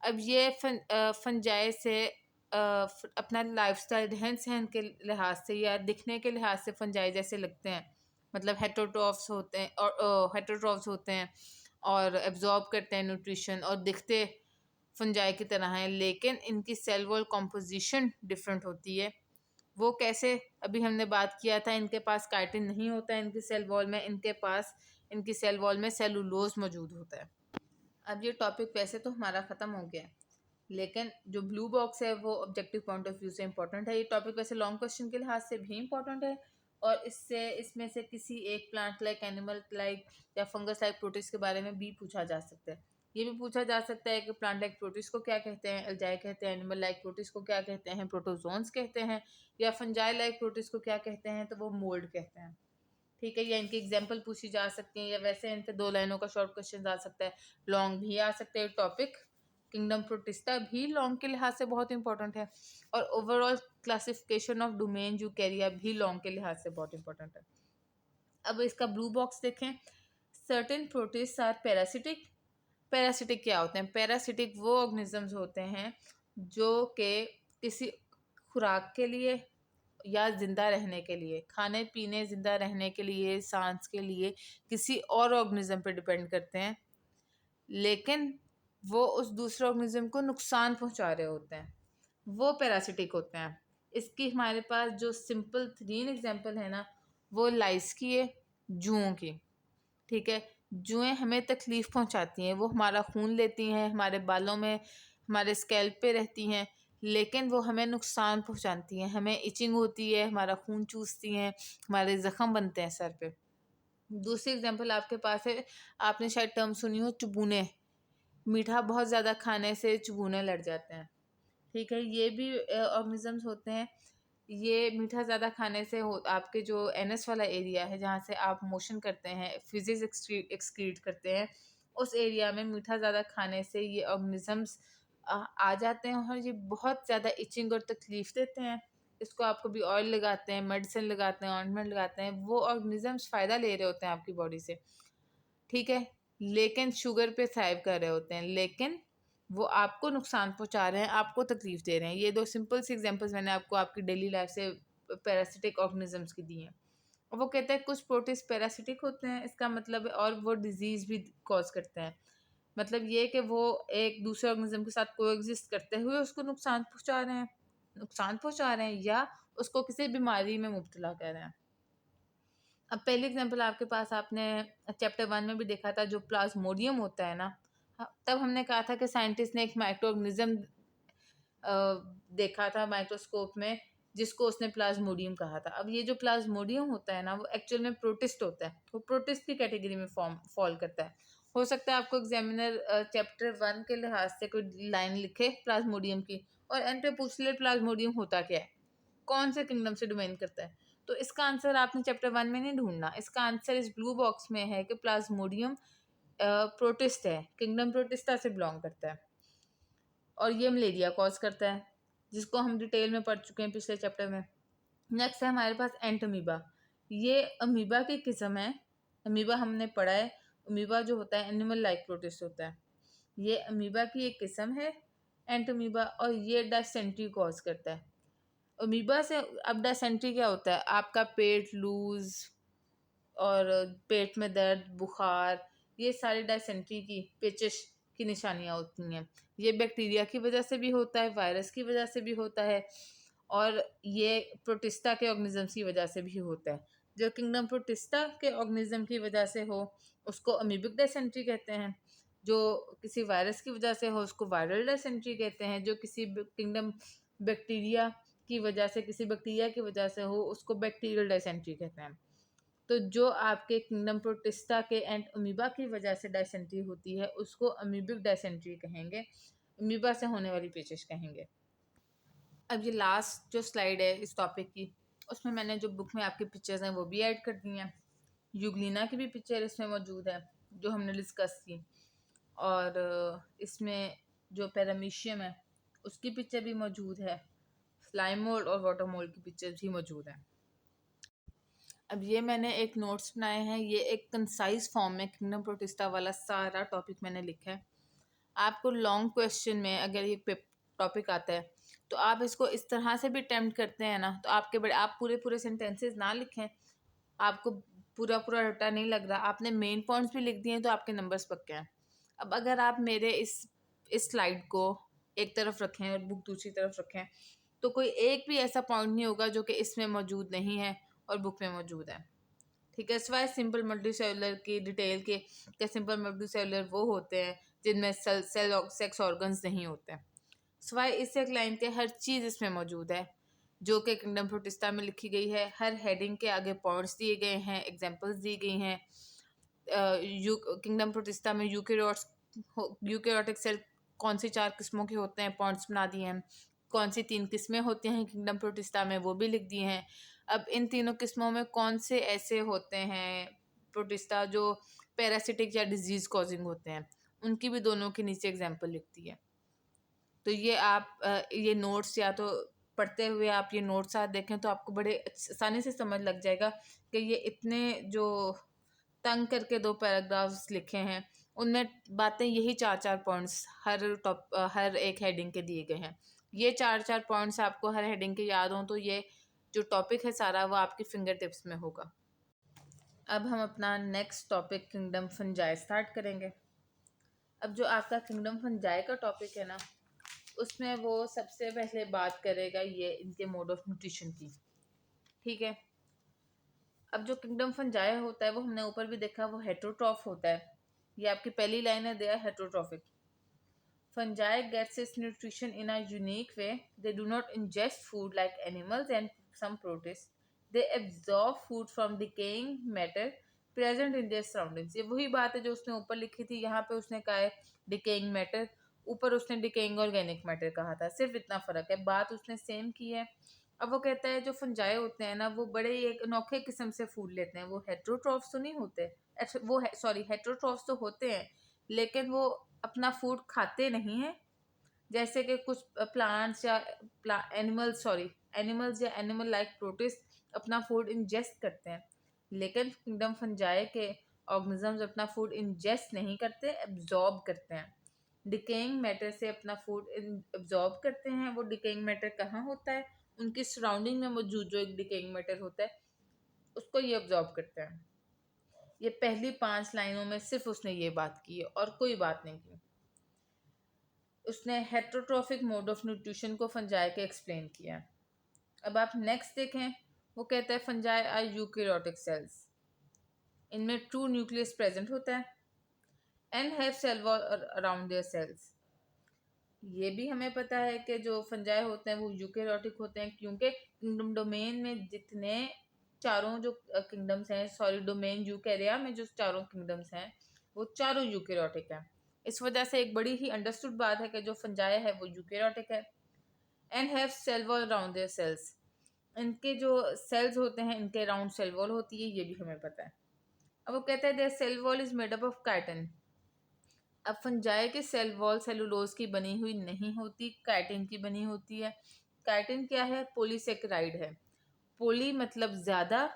अब ये फंजाई से अपना लाइफस्टाइल, रहन सहन के लिहाज से या दिखने के लिहाज से फंजाई जैसे लगते हैं, मतलब हेटेरोट्रॉफ्स होते हैं और हेटेरोट्रॉफ्स होते हैं और एब्जॉर्ब करते हैं न्यूट्रिशन और दिखते फंजाई की तरह हैं, लेकिन इनकी सेल वॉल कॉम्पोजिशन डिफरेंट होती है। वो कैसे, अभी हमने बात किया था, इनके पास काइटिन नहीं होता है इनकी सेल वॉल में, इनके पास इनकी सेल वॉल में सेलुलोज मौजूद होता है। अब ये टॉपिक वैसे तो हमारा ख़त्म हो गया है, लेकिन जो ब्लू बॉक्स है वो ऑब्जेक्टिव पॉइंट ऑफ व्यू से इंपॉर्टेंट है। ये टॉपिक वैसे लॉन्ग क्वेश्चन के लिहाज से भी इंपॉर्टेंट है, और इसमें से किसी एक प्लांट लाइक, एनिमल लाइक या फंगस लाइक प्रोटिस्ट के बारे में भी पूछा जा सकता है। ये भी पूछा जा सकता है कि प्लांट लाइक प्रोटिस्ट को क्या कहते हैं, एल्जाई कहते हैं, एनिमल लाइक प्रोटिस्ट को क्या कहते हैं, प्रोटोजोन्स कहते हैं, या फंजाई लाइक प्रोटिस्ट को क्या कहते हैं, तो वो मोल्ड कहते हैं, ठीक है। या इनकी एग्जाम्पल पूछी जा सकती है, या वैसे इन पे 2 लाइनों का शॉर्ट क्वेश्चन आ सकता है, लॉन्ग भी आ सकते हैं। टॉपिक किंगडम प्रोटिस्टा भी लॉन्ग के लिहाज से बहुत इंपॉर्टेंट है, और overall classification of domain Eukarya भी लॉन्ग के लिहाज से बहुत इंपॉर्टेंट है। अब इसका ब्लू बॉक्स देखें। Certain protists are parasitic. Parasitic क्या होते हैं? पैरासिटिक वो ऑर्गेनिजम्स होते हैं जो कि किसी खुराक के लिए या ज़िंदा रहने के लिए, खाने पीने, ज़िंदा रहने के लिए, सांस के लिए किसी और ऑर्गेनिज्म पे डिपेंड करते हैं, लेकिन वो उस दूसरे ऑर्गेनिज्म को नुकसान पहुंचा रहे होते हैं, वो पैरासिटिक होते हैं। इसकी हमारे पास जो सिंपल 3 एग्जांपल है ना, वो लाइस की है, जुओं की। ठीक है, जुएं हमें तकलीफ़ पहुंचाती हैं, वो हमारा खून लेती हैं, हमारे बालों में, हमारे स्कैल्प पे रहती हैं, लेकिन वो हमें नुकसान पहुंचाती हैं, हमें इचिंग होती है, हमारा खून चूसती हैं, हमारे ज़ख्म बनते हैं सर पे। दूसरी एग्जांपल आपके पास है, आपने शायद टर्म सुनी हो, चुबूने। मीठा बहुत ज़्यादा खाने से चुबूने लड़ जाते हैं। ठीक है, ये भी ऑर्गेनिजम्स होते हैं। ये मीठा ज़्यादा खाने से हो, आपके जो एनएस वाला एरिया है जहाँ से आप मोशन करते हैं, फिजिक्स एक्सक्रीट करते हैं, उस एरिया में मीठा ज़्यादा खाने से ये ऑर्गेनिजम्स आ जाते हैं और ये बहुत ज़्यादा इचिंग और तकलीफ़ देते हैं। इसको आप कभी ऑयल लगाते हैं, मेडिसिन लगाते हैं, ऑइंटमेंट लगाते हैं, वो ऑर्गेनिजम्स फ़ायदा ले रहे होते हैं आपकी बॉडी से। ठीक है, लेकिन शुगर पे थ्राइव कर रहे होते हैं, लेकिन वो आपको नुकसान पहुंचा रहे हैं, आपको तकलीफ दे रहे हैं। ये 2 सिंपल सी एग्जांपल्स मैंने आपको आपकी डेली लाइफ से पैरासिटिक ऑर्गेनिजम्स की दी हैं। और वो कहते हैं कुछ प्रोटिस्ट पैरासिटिक होते हैं, इसका मतलब है, और वो डिजीज़ भी कॉज करते हैं। मतलब ये कि वो एक दूसरे ऑर्गेनिज्म के साथ कोएग्जिस्ट करते हुए उसको नुकसान पहुंचा रहे हैं या उसको किसी बीमारी में मुब्तला कर रहे हैं। अब पहली एग्जांपल आपके पास, आपने चैप्टर 1 में भी देखा था, जो प्लाज्मोडियम होता है ना, तब हमने कहा था कि साइंटिस्ट ने एक माइक्रो ऑर्गेनिज्म देखा था माइक्रोस्कोप में, जिसको उसने प्लाज्मोडियम कहा था। अब ये जो प्लाज्मोडियम होता है ना, वो एक्चुअल में प्रोटिस्ट होता है, वो प्रोटिस्ट की कैटेगरी में फॉल करता है। हो सकता है आपको एग्जामिनर चैप्टर 1 के लिहाज से कोई लाइन लिखे प्लाज्मोडियम की और एंड पे पूछ ले प्लाज्मोडियम होता क्या है, कौन से किंगडम से डोमेन करता है। तो इसका आंसर आपने चैप्टर 1 में नहीं ढूंढना, इसका आंसर इस ब्लू बॉक्स में है कि प्लाज्मोडियम प्रोटिस्ट है, किंगडम प्रोटिस्टा से बिलोंग करता है, और ये मलेरिया कॉज करता है, जिसको हम डिटेल में पढ़ चुके हैं पिछले चैप्टर में। नेक्स्ट है हमारे पास एंटमीबा। ये अमीबा की किस्म है। अमीबा हमने पढ़ा है, अमीबा जो होता है एनिमल लाइक प्रोटिस्ट होता है। ये अमीबा की एक किस्म है एंटमीबा, और ये डायसेंट्री कॉज करता है अमीबा से। अब डायसेंट्री क्या होता है, आपका पेट लूज और पेट में दर्द, बुखार, ये सारी डायसेंट्री की, पेचिश की निशानियाँ होती हैं। ये बैक्टीरिया की वजह से भी होता है, वायरस की वजह से भी होता है, और ये प्रोटिस्टा के ऑर्गेनिजम्स की वजह से भी होता है। जो किंगडम प्रोटिस्टा के ऑर्गेनिज्म की वजह से हो उसको अमीबिक डायसेंट्री कहते हैं, जो किसी वायरस की वजह से हो उसको वायरल डायसेंट्री कहते हैं, जो किसी किंगडम बैक्टीरिया की वजह से, किसी बैक्टीरिया की वजह से हो उसको बैक्टीरियल डायसेंट्री कहते हैं। तो जो आपके किंगडम प्रोटिस्टा के एंड अमीबा की वजह से डायसेंट्री होती है उसको अमीबिक डायसेंट्री कहेंगे, अमीबा से होने वाली पेचिश कहेंगे। अब ये लास्ट जो स्लाइड है इस टॉपिक की, उसमें मैंने जो बुक में आपकी पिक्चर्स हैं वो भी ऐड कर दी हैं। यूग्लिना की भी पिक्चर इसमें मौजूद है जो हमने डिस्कस की, और इसमें जो पैरामीशियम है उसकी पिक्चर भी मौजूद है, स्लाइम मोल्ड और वाटर मोल्ड की पिक्चर भी मौजूद है। अब ये मैंने एक नोट्स बनाए हैं, ये एक कंसाइज फॉर्म में किंगडम प्रोटिस्टा वाला सारा टॉपिक मैंने लिखा है। आपको लॉन्ग क्वेश्चन में अगर ये टॉपिक आता है तो आप इसको इस तरह से भी अटेम्प्ट करते हैं ना, तो आपके बड़े, आप पूरे पूरे सेंटेंसेस ना लिखें, आपको पूरा पूरा रटा नहीं लग रहा, आपने मेन पॉइंट्स भी लिख दिए हैं तो आपके नंबर्स पक्के हैं। अब अगर आप मेरे इस स्लाइड को एक तरफ रखें और बुक दूसरी तरफ रखें तो कोई एक भी ऐसा पॉइंट नहीं होगा जो कि इसमें मौजूद नहीं है और बुक में मौजूद है। ठीक है, सिवाय सिंपल मल्टीसेलुलर की डिटेल के सिंपल मल्टीसेलुलर वो होते हैं जिनमें सेल सेक्स ऑर्गन्स नहीं होते हैं। सिवाय इस एक लाइन के हर चीज़ इसमें मौजूद है जो कि किंगडम प्रोटिस्टा में लिखी गई है। हर हेडिंग के आगे पॉइंट्स दिए गए हैं, एग्जांपल्स दी गई हैं। किंगडम प्रोटिस्टा में यूकेरियोटिक सेल कौन सी 4 किस्मों के होते हैं, पॉइंट्स बना दिए हैं। कौन सी 3 किस्में होती हैं किंगडम प्रोटिस्टा में, वो भी लिख दिए हैं। अब इन तीनों किस्मों में कौन से ऐसे होते हैं प्रोटिस्टा जो पैरासिटिक या डिजीज कॉजिंग होते हैं, उनकी भी दोनों के नीचे एग्जांपल लिखती है। तो ये आप ये नोट्स या तो पढ़ते हुए आप ये नोट्स साथ देखें तो आपको बड़े आसानी से समझ लग जाएगा कि ये इतने जो तंग करके 2 पैराग्राफ्स लिखे हैं उनमें बातें यही 4-4 पॉइंट्स हर एक हेडिंग के दिए गए हैं। ये 4-4 पॉइंट्स आपको हर हेडिंग के याद हों तो ये जो टॉपिक है सारा वो आपकी फिंगर टिप्स में होगा। अब हम अपना next topic kingdom fungi start करेंगे। अब जो आपका किंगडम फंजाई का टॉपिक है ना, उसमें वो सबसे पहले बात करेगा ये इनके मोड ऑफ न्यूट्रिशन की। ठीक है, अब जो किंगडम फंजाई होता है वो हमने ऊपर भी देखा, वो हेटेरोट्रॉफ होता है। ये आपकी पहली लाइन है, they are heterotrophic. Fungi gets its nutrition in a unique way. They do not ingest food like animals and some protists. They absorb food from decaying matter present in their surroundings. ये वही बात है जो उसने ऊपर लिखी थी, यहाँ पे उसने कहा है decaying matter, ऊपर उसने decaying organic matter कहा था, सिर्फ इतना फर्क है, बात उसने सेम की है। अब वो कहता है जो फंजाई होते हैं ना, वो बड़े एक अनोखे किस्म से फूड लेते हैं। वो हेट्रोट्रॉफ्स तो नहीं होते, वो सॉरी हेट्रोट्रॉफ्स तो होते हैं, लेकिन वो अपना फूड खाते नहीं हैं। जैसे कि कुछ प्लांट्स या एनिमल्स या एनिमल लाइक प्रोटिस्ट अपना फूड इंजेस्ट करते हैं, लेकिन किंगडम फंजाई के ऑर्गेनिजम्स अपना फूड इंजेस्ट नहीं करते, एब्जॉर्ब करते हैं। डिकेइंग मैटर से अपना फूड एब्जॉर्ब करते हैं। वो डिकेइंग मैटर कहाँ होता है? उनकी सराउंडिंग में मौजूद जो एक डिकेइंग मैटर होता है उसको ये एब्जॉर्ब करते हैं। ये पहली 5 लाइनों में सिर्फ उसने ये बात की है और कोई बात नहीं की। उसने हेटेरोट्रॉफिक मोड ऑफ न्यूट्रिशन को फंजाई के एक्सप्लेन किया। अब आप नेक्स्ट देखें, वो कहता है फंजाई आर यूकैरियोटिक सेल्स, इनमें ट्रू न्यूक्लियस प्रेजेंट होता है and have cell wall around their cells. ये भी हमें पता है कि जो फंजाई होते हैं वो यूकैरियोटिक होते हैं, क्योंकि किंगडम डोमेन में जितने चारों जो किंगडम्स हैं, सॉरी डोमेन यूकैरिया में जो चारों किंगडम्स हैं वो चारों यूकैरियोटिक हैं। इस वजह से एक बड़ी ही अंडरस्टूड बात है कि जो फंजाई है वो यूकैरियोटिक है and have cell wall around their cells. इनके जो सेल्स होते हैं इनके अराउंड सेल वॉल होती है, ये भी हमें पता है। अब वो कहता है their cell wall is made up of chitin. अब फंजाई के सेल वॉल सेलुलोज की बनी हुई नहीं होती, काइटिन की बनी होती है। काइटिन क्या है? पॉलीसेकेराइड है। पोली मतलब ज़्यादा,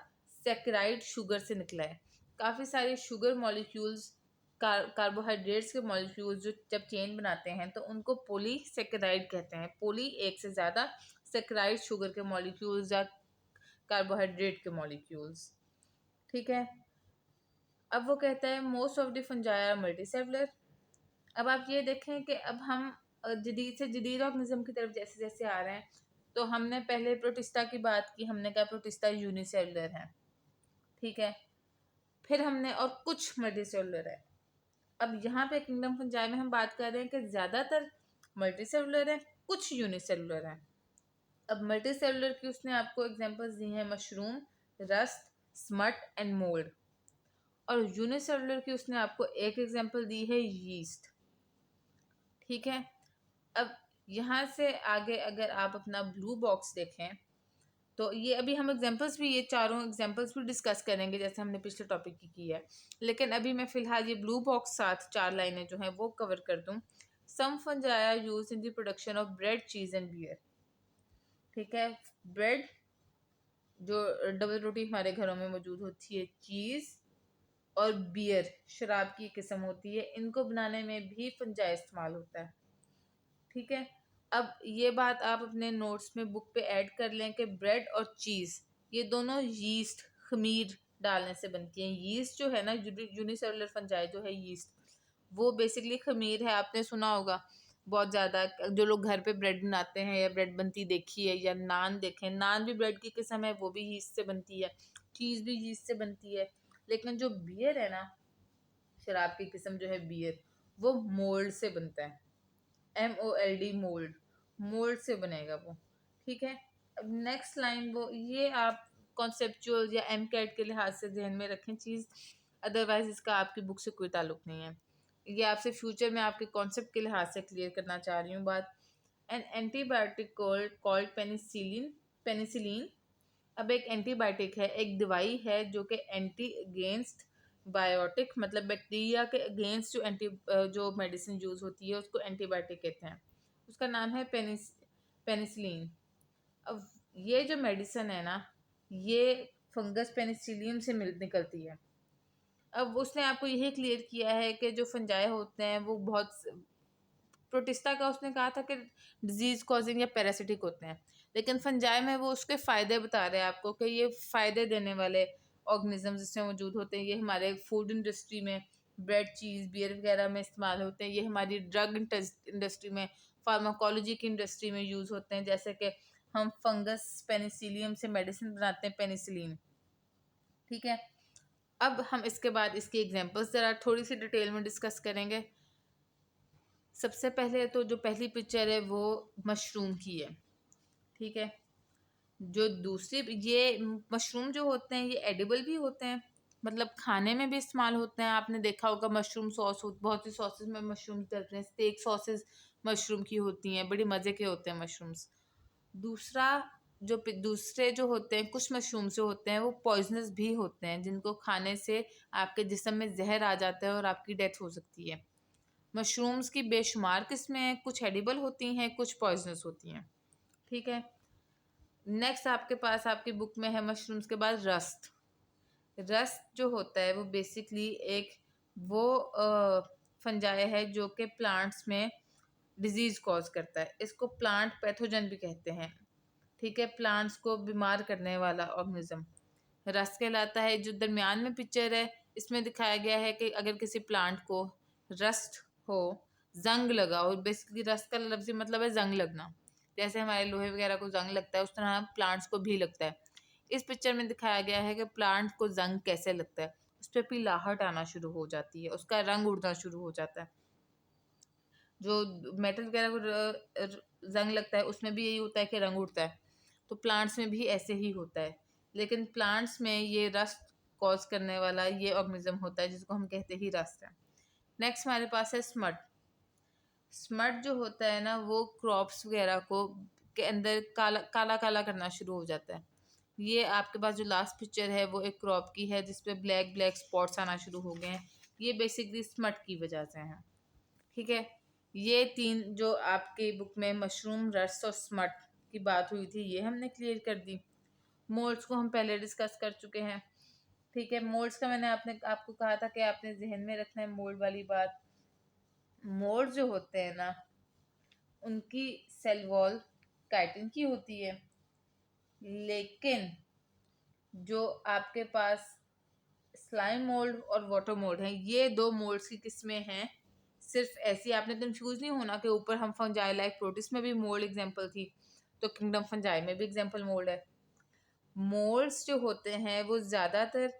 सेकेराइड शुगर से निकला है। काफ़ी सारे शुगर मॉलिक्यूल्स, कार्बोहाइड्रेट्स के मॉलिक्यूल्स जो जब चेन बनाते हैं तो उनको पॉलीसेकेराइड कहते हैं। पोली एक से ज़्यादा, सेकेराइड शुगर के मॉलिक्यूल्स या कार्बोहाइड्रेट के मॉलिक्यूल्स। ठीक है, अब वो कहता है most of the fungi are multicellular. अब आप ये देखें कि अब हम जदीद से जदीद ऑर्गेनिज्म की तरफ जैसे जैसे आ रहे हैं, तो हमने पहले प्रोटिस्टा की बात की, हमने कहा प्रोटिस्टा यूनिसेलुलर है। ठीक है, फिर हमने और कुछ मल्टीसेलुलर है। अब यहाँ पे किंगडम फंजाई में हम बात कर रहे हैं कि ज़्यादातर मल्टीसेलुलर है, कुछ यूनिसेलुलर है। अब मल्टीसेलुलर की उसने आपको एग्जांपल्स दी हैं mushroom, rust, smut and mould. और यूनिसेलुलर की उसने आपको एक एग्जांपल दी है यीस्ट। ठीक है, अब यहाँ से आगे अगर आप अपना ब्लू बॉक्स देखें तो ये अभी हम एग्जांपल्स भी, ये चारों एग्जांपल्स भी डिस्कस करेंगे जैसे हमने पिछले टॉपिक की है, लेकिन अभी मैं फ़िलहाल ये ब्लू बॉक्स साथ 4 लाइनें जो हैं वो कवर कर दूँ। Some fungi are used in the production of bread, cheese and beer. ठीक है, ब्रेड जो डबल रोटी हमारे घरों में मौजूद होती है, चीज़ और बियर शराब की किस्म होती है, इनको बनाने में भी फंजाई इस्तेमाल होता है। ठीक है, अब ये बात आप अपने नोट्स में बुक पे ऐड कर लें कि ब्रेड और चीज़ ये दोनों यीस्ट, खमीर डालने से बनती हैं। यीस्ट जो है ना, यूनिसेलुलर फंजाई जो है यीस्ट, वो बेसिकली खमीर है। आपने सुना होगा बहुत ज़्यादा, जो लोग घर पे ब्रेड बनाते हैं या ब्रेड बनती देखी है, या नान देखें, नान भी ब्रेड की किस्म है, वो भी यीस्ट से बनती है, चीज़ भी यीस्ट से बनती है। लेकिन जो बियर है ना, शराब की किस्म जो है बियर, वो मोल्ड से बनता है। MOLD, मोल्ड, मोल्ड से बनेगा वो। ठीक है, अब नेक्स्ट लाइन वो ये आप कॉन्सेप्चुअल या MCAT के लिहाज से ध्यान में रखें चीज़, अदरवाइज इसका आपकी बुक से कोई ताल्लुक नहीं है। ये आपसे फ्यूचर में आपके कॉन्सेप्ट के लिहाज से क्लियर करना चाह रही हूँ बात। An antibiotic called penicillin. अब एक एंटीबायोटिक है, एक दवाई है जो कि एंटी अगेंस्ट बायोटिक मतलब बैक्टीरिया के अगेंस्ट जो मेडिसिन यूज़ होती है उसको एंटीबायोटिक कहते हैं। उसका नाम है पेनिसिलिन। अब ये जो मेडिसिन है ना, ये फंगस पेनिसिलियम से निकलती है। अब उसने आपको यही क्लियर किया है कि जो फंजाई होते हैं वो बहुत, प्रोटिस्टा का उसने कहा था कि डिजीज़ कॉजिंग या पैरासिटिक होते हैं, लेकिन फंजाई में वो उसके फ़ायदे बता रहे हैं आपको कि ये फ़ायदे देने वाले ऑर्गेनिजम्स इसमें मौजूद होते हैं। ये हमारे फूड इंडस्ट्री में, ब्रेड, चीज़, बियर वगैरह में इस्तेमाल होते हैं। ये हमारी ड्रग इंडस्ट्री में, फार्माकोलॉजी की इंडस्ट्री में यूज़ होते हैं। जैसे कि हम फंगस पेनिसिलियम से मेडिसिन बनाते हैं, पेनिसिलिन। ठीक है, अब हम इसके बाद इसकी एग्जांपल्स ज़रा थोड़ी सी डिटेल में डिस्कस करेंगे। सबसे पहले तो जो पहली पिक्चर है वो मशरूम की है। ठीक है, जो दूसरी, ये मशरूम जो होते हैं ये एडिबल भी होते हैं, मतलब खाने में भी इस्तेमाल होते हैं। आपने देखा होगा मशरूम सॉस, बहुत सी सॉसेस में मशरूम डलते हैं। स्टेक सॉसेस मशरूम की होती हैं, बड़ी मज़े के होते हैं मशरूम्स। दूसरा, दूसरे जो होते हैं कुछ मशरूम जो होते हैं वो पॉइजनस भी होते हैं, जिनको खाने से आपके जिस्म में जहर आ जाता है और आपकी डेथ हो सकती है। मशरूम्स की बेशुमार किस्में हैं, कुछ एडिबल होती हैं, कुछ पॉइजनस होती हैं। ठीक है, नेक्स्ट आपके पास आपकी बुक में है मशरूम्स के बाद रस्ट। रस्ट जो होता है वो बेसिकली एक वो फंजाई है जो कि प्लांट्स में डिजीज़ कॉज करता है। इसको प्लांट पैथोजन भी कहते हैं। ठीक है, प्लांट्स को बीमार करने वाला ऑर्गेनिज्म रस्ट कहलाता है। जो दरमियान में पिक्चर है इसमें दिखाया गया है कि अगर किसी प्लांट को रस्ट हो, जंग लगा हो, बेसिकली रस्ट का लफ्ज़ी मतलब है जंग लगना। जैसे हमारे लोहे वगैरह को जंग लगता है उस तरह प्लांट्स को भी लगता है। इस पिक्चर में दिखाया गया है कि प्लांट को जंग कैसे लगता है। उस पर पीलाहट आना शुरू हो जाती है, उसका रंग उड़ना शुरू हो जाता है। जो मेटल वगैरह को जंग लगता है उसमें भी यही होता है कि रंग उड़ता है। तो प्लांट्स में भी ऐसे ही होता है, लेकिन प्लांट्स में ये रस्ट कॉज करने वाला ये ऑर्गेनिज्म होता है जिसको हम कहते ही रस्ट है। नेक्स्ट हमारे पास है स्मट। स्मट जो होता है ना वो क्रॉप्स वगैरह को के अंदर काला काला काला करना शुरू हो जाता है। ये आपके पास जो लास्ट पिक्चर है वो एक क्रॉप की है जिसपे ब्लैक ब्लैक स्पॉट्स आना शुरू हो गए हैं। ये बेसिकली स्मट की वजह से हैं। ठीक है, ये तीन जो आपकी बुक में मशरूम, रस्ट और स्मट की बात हुई थी ये हमने क्लियर कर दी। मोल्ड्स को हम पहले डिस्कस कर चुके हैं। ठीक है, मोल्ड्स का मैंने आपको कहा था कि आपने जहन में रखना है मोल्ड वाली बात। मोल्ड जो होते हैं ना उनकी सेल वॉल काइटिन की होती है, लेकिन जो आपके पास स्लाइम मोल्ड और वाटर मोल्ड हैं, ये दो मोल्ड्स की किस्में हैं। सिर्फ ऐसी आपने कंफ्यूज नहीं होना कि ऊपर हम फंजाई लाइक प्रोटिस में भी मोल्ड एग्जांपल थी तो किंगडम फंजाई में भी एग्जांपल मोल्ड है। मोल्ड्स जो होते हैं वो ज़्यादातर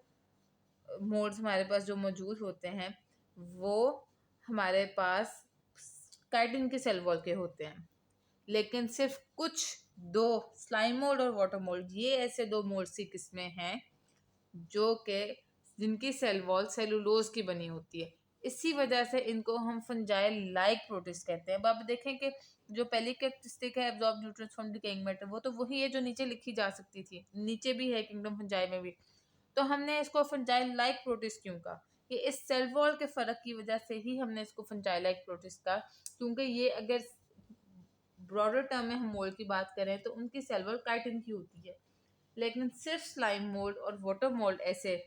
मोल्ड्स हमारे पास जो मौजूद होते हैं वो हमारे पास काइटिन के सेल वॉल के होते हैं, लेकिन सिर्फ कुछ दो स्लाइम मोल्ड और वाटर मोल्ड, ये ऐसे दो मोल्ड्स की किस्में हैं जो कि जिनकी सेल वॉल सेलुलोज की बनी होती है। इसी वजह से इनको हम फंजाई लाइक प्रोटिस्ट कहते हैं। अब आप देखें कि जो पहली कैरेक्टरिस्टिक है absorb nutrients from decaying matter, वो तो वही है जो नीचे लिखी जा सकती थी, नीचे भी है किंगडम फंजाई में भी। तो हमने इसको फंजाई लाइक प्रोटिस्ट क्यों कहा? कि इस सेल वॉल के फ़र्क की वजह से ही हमने इसको फंजाई लाइक प्रोटिस्ट कहा, क्योंकि ये अगर ब्रॉडर टर्म में हम मोल्ड की बात करें तो उनकी सेल वॉल काइटिन की होती है, लेकिन सिर्फ स्लाइम मोल्ड और वाटर मोल्ड ऐसे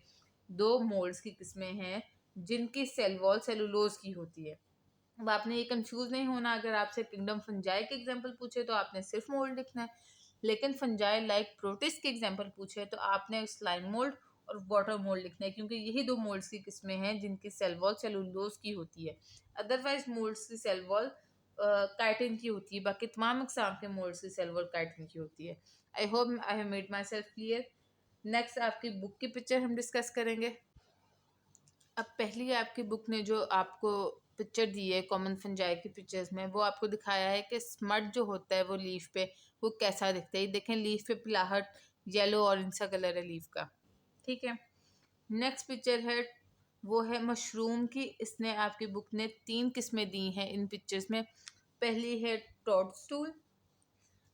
दो मोल्ड्स की किस्में हैं जिनकी सेल वॉल सेलुलोज की होती है। अब आपने ये कंफ्यूज नहीं होना, अगर आपसे किंगडम फंजाई के एग्जांपल पूछे तो आपने सिर्फ मोल्ड लिखना है, लेकिन फंजाई लाइक प्रोटिस्ट के एग्जांपल पूछे तो आपने स्लाइम मोल्ड और वाटर मोल्ड लिखना है, क्योंकि यही दो मोल्ड्स की किस्में हैं जिनकी सेल वॉल सेलुलोज की होती है। अदरवाइज मोल्ड्स की सेल वॉल काइटिन की होती है, बाकी तमाम अक़साम के मोल्ड्स की सेल वॉल काइटिन की होती है। I hope I have made my self clear. Next आपकी बुक की पिक्चर हम डिस्कस करेंगे। अब पहली आपकी बुक ने जो आपको पिक्चर दी है कॉमन फंजाई की पिक्चर्स में, वो आपको दिखाया है कि स्मट जो होता है वो लीफ पे वो कैसा दिखता है। देखें लीफ पे पिलाहट येलो ऑरेंज सा कलर है लीफ का। ठीक है, नेक्स्ट पिक्चर है वो है मशरूम की। इसने आपकी बुक ने तीन किस्में दी हैं इन पिक्चर्स में। पहली है टॉडस्टूल,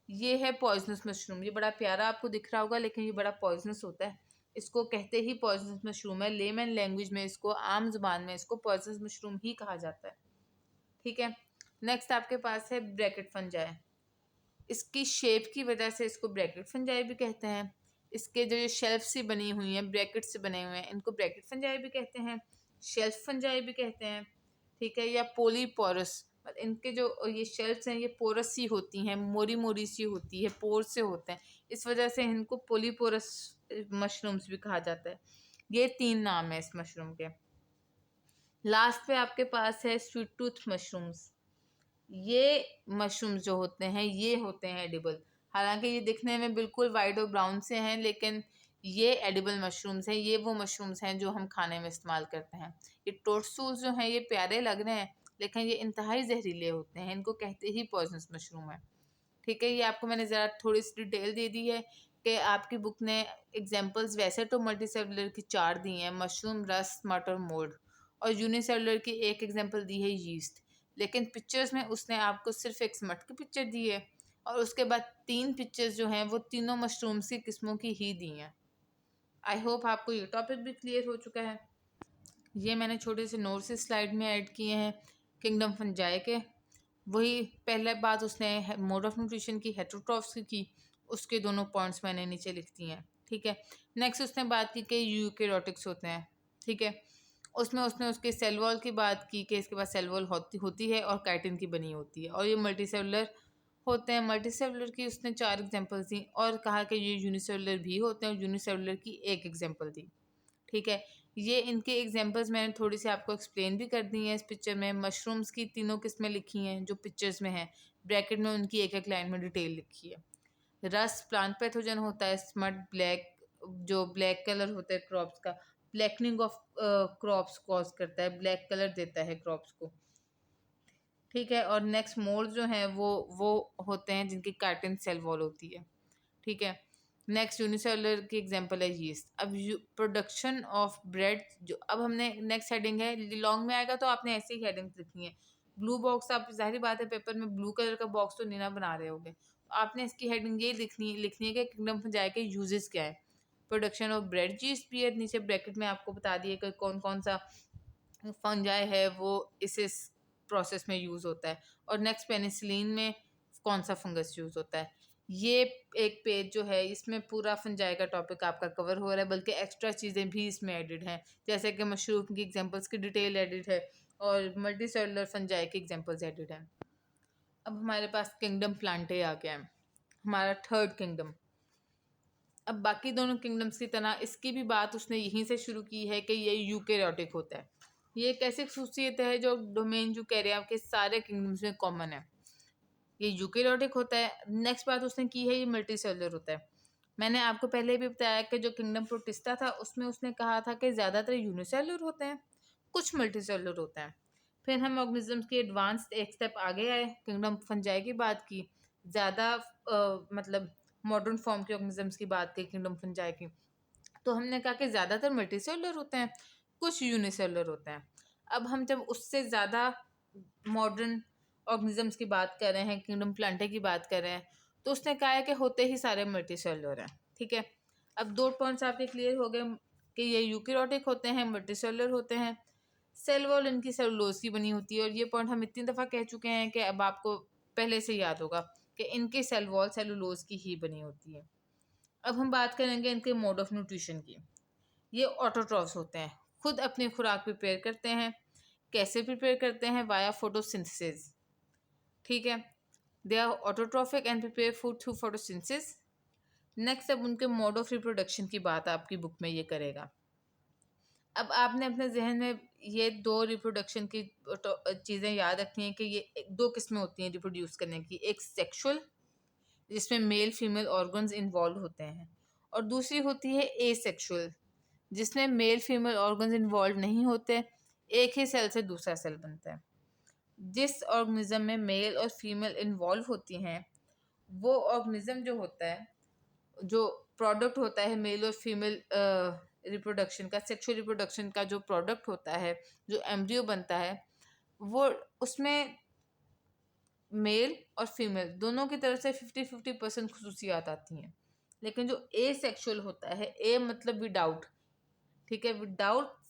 ये है पॉइजनस मशरूम। ये बड़ा प्यारा आपको दिख रहा होगा लेकिन ये बड़ा पॉइजनस होता है। इसको कहते ही पॉइजनस मशरूम है, लेमन लैंग्वेज में इसको, आम जुबान में इसको पॉइजनस मशरूम ही कहा जाता है। ठीक है, नेक्स्ट आपके पास है ब्रैकेट फंजाई। इसकी शेप की वजह से इसको ब्रैकेट फंजाई भी कहते हैं। इसके जो ये शेल्फ से बनी हुई हैं, ब्रैकेट से बने हुए हैं, इनको ब्रैकेट फंजाई भी कहते हैं, शेल्फ फंजाई भी कहते हैं। ठीक है, या पोलीपोरस और इनके जो ये शेल्स हैं ये पोरस सी होती हैं, मोरी मोरी सी होती है, पोर से होते हैं, इस वजह से इनको पोलीपोरस मशरूम्स भी कहा जाता है। ये 3 नाम है इस मशरूम के। लास्ट पे आपके पास है स्वीट टूथ मशरूम्स। ये मशरूम्स जो होते हैं ये होते हैं एडिबल। हालांकि ये दिखने में बिल्कुल वाइट और ब्राउन से हैं, लेकिन ये एडिबल मशरूम्स हैं। ये वो मशरूम्स हैं जो हम खाने में इस्तेमाल करते हैं। ये टोटसूस जो हैं ये प्यारे लग रहे हैं, लेकिन ये इंतहाई जहरीले होते हैं। इनको कहते ही पॉइजनस मशरूम है। ठीक है, ये आपको मैंने ज़रा थोड़ी सी डिटेल दे दी है कि आपकी बुक ने एग्जांपल्स वैसे तो मल्टी सेलुलर की 4 दी हैं, मशरूम, रस्ट, मट और मोल्ड, और यूनिसेलुलर की एक एग्जांपल दी है यीस्ट। लेकिन पिक्चर्स में उसने आपको सिर्फ एक स्मट की पिक्चर दी है, और उसके बाद 3 पिक्चर्स जो हैं वो तीनों मशरूम्स की किस्मों की ही दी हैं। आई होप आपको ये टॉपिक भी क्लियर हो चुका है। ये मैंने छोटे से नोट्स इस स्लाइड में ऐड किए हैं किंगडम फंजाई के। वही पहले बात उसने मोड ऑफ न्यूट्रिशन की, हेटेरोट्रॉफ्स की, उसके दोनों पॉइंट्स मैंने नीचे लिख दिए हैं। ठीक है, नेक्स्ट उसने बात की कि यूकेरोटिक्स होते हैं। ठीक है, उसमें उसने उसके सेल वॉल की बात की कि इसके पास सेल वॉल होती है और काइटिन की बनी होती है, और ये मल्टी सेलुलर होते हैं। मल्टी सेलुलर की उसने 4 एग्जांपल्स दी और कहा कि ये यूनिसेलुलर भी होते हैं, और यूनिसेलुलर की एक एग्जांपल दी। ठीक है, ये इनके एग्जांपल्स मैंने थोड़ी सी आपको एक्सप्लेन भी कर दी हैं इस पिक्चर में। मशरूम्स की तीनों किस्में लिखी हैं जो पिक्चर्स में हैं, ब्रैकेट में उनकी एक एक लाइन में डिटेल लिखी है। रस्ट प्लांट पैथोजन होता है। स्मट ब्लैक, जो ब्लैक कलर होता है क्रॉप्स का, ब्लैकनिंग ऑफ क्रॉप्स कॉज करता है, ब्लैक कलर देता है क्रॉप्स को। ठीक है, और नेक्स्ट मोल्ड जो है वो होते हैं जिनकी कार्टिन सेल वॉल होती है। ठीक है, नेक्स्ट यूनिसेलुलर की एग्जांपल है यीस्ट। अब प्रोडक्शन ऑफ ब्रेड, जो अब हमने नेक्स्ट हेडिंग है, लॉन्ग में आएगा तो आपने ऐसी ही हेडिंग्स लिखनी है। ब्लू बॉक्स, आप जाहिर बात है पेपर में ब्लू कलर का बॉक्स तो नहीं ना बना रहे होगे, तो आपने इसकी हेडिंग ये लिखनी है कि किंगडम फंजाई के यूजेस क्या है। प्रोडक्शन ऑफ ब्रेड चीज पियर, नीचे ब्रैकेट में आपको बता दिए कि कौन कौन सा फंजाई है वो इस प्रोसेस में यूज़ होता है, और नेक्स्ट पेनिसिलिन में कौन सा फंगस यूज़ होता है। ये एक पेज जो है इसमें पूरा फंजाई का टॉपिक आपका कवर हो रहा है, बल्कि एक्स्ट्रा चीज़ें भी इसमें एडिड हैं, जैसे कि मशरूम की एग्जांपल्स की डिटेल एडिड है और मल्टी सेलुलर फंजाई की एग्जांपल्स एडिड हैं। अब हमारे पास किंगडम प्लांटे आ गया है, हमारा थर्ड किंगडम। अब बाकी दोनों किंगडम्स की तरह इसकी भी बात उसने यहीं से शुरू की है कि ये यूकेरियोटिक होता है। ये एक ऐसी खसूसियत है जो डोमेन यूकेरिया के सारे किंगडम्स में कॉमन है। ये यूकेरियोटिक होता है। नेक्स्ट बात उसने की है ये मल्टी सेलुलर होता है। मैंने आपको पहले भी बताया कि जो किंगडम प्रोटिस्टा था उसमें उसने कहा था कि ज़्यादातर यूनिसेलुलर होते हैं, कुछ मल्टी सेलुलर होता है। फिर हम ऑर्गेनिजम्स की एडवांस एक स्टेप आगे आए, किंगडम फंजाई की बात की, ज़्यादा मतलब मॉडर्न फॉर्म के ऑर्गेनिजम्स की बात की किंगडम फंजाई की, तो हमने कहा कि ज़्यादातर मल्टीसेलुलर होते हैं, कुछ यूनिसेलुलर होते हैं। अब हम जब उससे ज़्यादा मॉडर्न ऑर्गेनिजम्स की बात कर रहे हैं, किंगडम प्लांटे की बात कर रहे हैं, तो उसने कहा है कि होते ही सारे मल्टीसेलुलर हैं। ठीक है, अब 2 पॉइंट्स आपके क्लियर हो गए कि ये यूकेरियोटिक होते हैं, मल्टीसेलुलर होते हैं। सेल वॉल इनकी सेलुलोज की बनी होती है, और ये पॉइंट हम इतनी दफ़ा कह चुके हैं कि अब आपको पहले से याद होगा कि इनकी सेल वॉल सेलुलोज की ही बनी होती है। अब हम बात करेंगे इनके मोड ऑफ न्यूट्रिशन की। ये ऑटोट्रॉफ्स होते हैं, खुद अपनी खुराक प्रिपेयर करते हैं। कैसे प्रिपेयर करते हैं? Via photosynthesis. ठीक है, they are autotrophic and prepare food through photosynthesis. Next, अब उनके मोड ऑफ रिप्रोडक्शन की बात आपकी बुक में ये करेगा। अब आपने अपने जहन में ये 2 रिप्रोडक्शन की चीज़ें याद रखनी है कि ये 2 किस्में होती हैं रिप्रोड्यूस करने की। एक सेक्सुअल, जिसमें मेल फीमेल ऑर्गन्स इन्वॉल्व होते हैं, और दूसरी होती है एसेक्सुअल, जिसमें मेल फीमेल ऑर्गन्स इन्वॉल्व नहीं होते, एक ही सेल से दूसरा सेल बनता है। जिस ऑर्गेनिज्म में मेल और फीमेल इन्वॉल्व होती हैं, वो ऑर्गेनिज्म जो होता है, जो प्रोडक्ट होता है मेल और फीमेल रिप्रोडक्शन का, सेक्सुअल रिप्रोडक्शन का जो प्रोडक्ट होता है, जो एम्ब्रियो बनता है, वो उसमें मेल और फीमेल दोनों की तरफ से 50-50% खसूसियात आती हैं। लेकिन जो ए सेक्शुअल होता है, ए मतलब विदाउट, ठीक है, विदाउट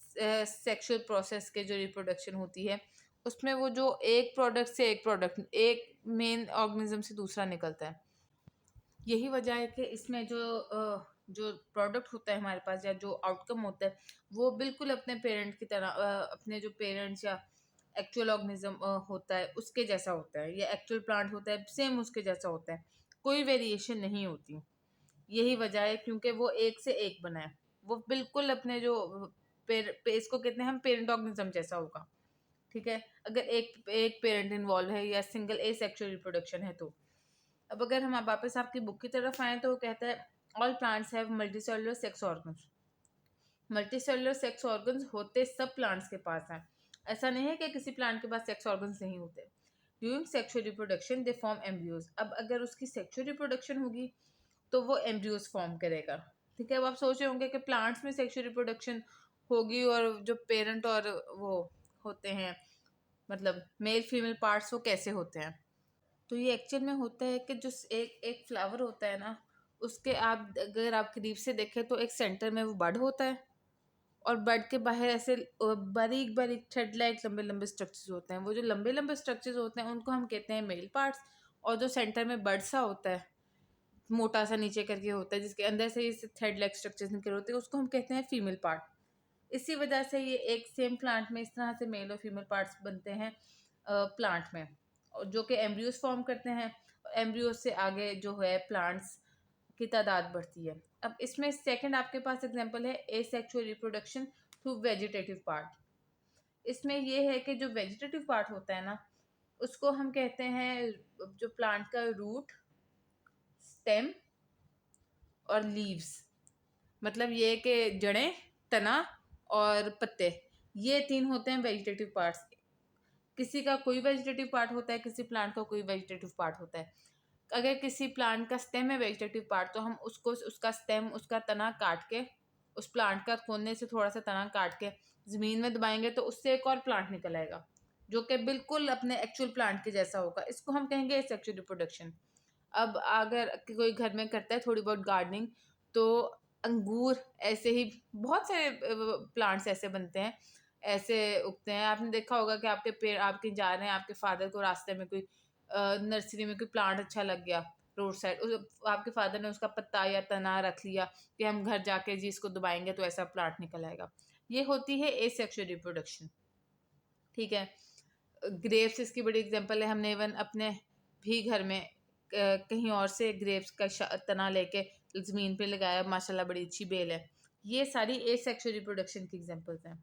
सेक्सुअल प्रोसेस के जो रिप्रोडक्शन होती है, उसमें वो जो एक प्रोडक्ट से एक प्रोडक्ट, एक मेन ऑर्गेनिज्म से दूसरा निकलता है। यही वजह है कि इसमें जो प्रोडक्ट होता है हमारे पास, या जो आउटकम होता है, वो बिल्कुल अपने पेरेंट की तरह, अपने जो पेरेंट्स या एक्चुअल ऑर्गेनिज्म होता है उसके जैसा होता है, या एक्चुअल प्लांट होता है सेम उसके जैसा होता है, कोई वेरिएशन नहीं होती। यही वजह है क्योंकि वो एक से एक बना है, वो बिल्कुल अपने जो इसको कहते हैं हम पेरेंट ऑर्गेनिज्म जैसा होगा। ठीक है, अगर एक एक पेरेंट इन्वॉल्व है या सिंगल ए सेक्सुअल रिप्रोडक्शन है तो। अब अगर हम वापस आपकी बुक की तरफ आए तो वो कहता है all plants have multicellular sex organs. Multicellular sex organs होते सब प्लांट्स के पास हैं, ऐसा नहीं है कि किसी प्लांट के पास सेक्स ऑर्गन्स नहीं होते। During sexual reproduction they form embryos. अब अगर उसकी सेक्सुअल रिप्रोडक्शन होगी तो वो एम्ब्रियोज फॉर्म करेगा। ठीक है, अब आप सोच रहे होंगे कि प्लांट्स में सेक्सुअल रिप्रोडक्शन होगी और जो पेरेंट और वो होते हैं मतलब मेल फीमेल पार्ट्स वो कैसे होते हैं। तो ये एक्चुअल में होता है कि जो एक एक फ्लावर होता है ना, उसके आप अगर आप करीब से देखें तो एक सेंटर में वो बड होता है, और बड के बाहर ऐसे बारीक बारीक थ्रेड लाइक लंबे लंबे स्ट्रक्चर्स होते हैं। वो जो लंबे लंबे स्ट्रक्चर्स होते हैं उनको हम कहते हैं मेल पार्ट्स, और जो सेंटर में बड सा होता है मोटा सा नीचे करके होता है जिसके अंदर से ये थ्रेड लाइक स्ट्रक्चर्स निकल होते हैं, उसको हम कहते हैं फीमेल पार्ट। इसी वजह से ये एक सेम प्लांट में इस तरह से मेल और फीमेल पार्ट्स बनते हैं प्लांट में, और जो कि एम्ब्रियोज फॉर्म करते हैं। एम्ब्रियोज से आगे जो है प्लांट्स की तादाद बढ़ती है। अब इसमें सेकंड आपके पास एग्जांपल है asexual reproduction through vegetative part. इसमें ये है कि जो वेजिटेटिव पार्ट होता है ना, उसको हम कहते हैं जो प्लांट का रूट, स्टेम और लीव्स, मतलब ये कि जड़ें, तना और पत्ते, ये तीन होते हैं वेजिटेटिव पार्ट्स। किसी का कोई वेजिटेटिव पार्ट होता है, किसी प्लांट का कोई वेजिटेटिव पार्ट होता है। अगर किसी प्लांट का स्टेम है वेजिटेटिव पार्ट तो हम उसको उसका स्टेम उसका तना काट के उस प्लांट का कोने से थोड़ा सा तना काट के ज़मीन में दबाएंगे तो उससे एक और प्लांट निकल आएगा जो कि बिल्कुल अपने एक्चुअल प्लांट के जैसा होगा। इसको हम कहेंगे सेक्सुअल रिप्रोडक्शन। अब अगर कोई घर में करता है थोड़ी बहुत गार्डनिंग तो अंगूर ऐसे ही बहुत सारे प्लांट्स ऐसे बनते हैं, ऐसे उगते हैं। आपने देखा होगा कि आपके पेड़ आपके जा रहे हैं, आपके फादर को रास्ते में कोई नर्सरी में कोई प्लांट अच्छा लग गया रोड साइड, आपके फादर ने उसका पत्ता या तना रख लिया कि हम घर जाके जी इसको दबाएंगे तो ऐसा प्लांट निकल आएगा। ये होती है एसेक्सुअल रिप्रोडक्शन। ठीक है, ग्रेप्स इसकी बड़ी एग्जांपल है। हमने इवन अपने भी घर में कहीं और से ग्रेप्स का तना लेके ज़मीन पे लगाया, माशाल्लाह बड़ी अच्छी बेल है। ये सारी एसेक्सुअल रिप्रोडक्शन की एग्जांपल्स हैं।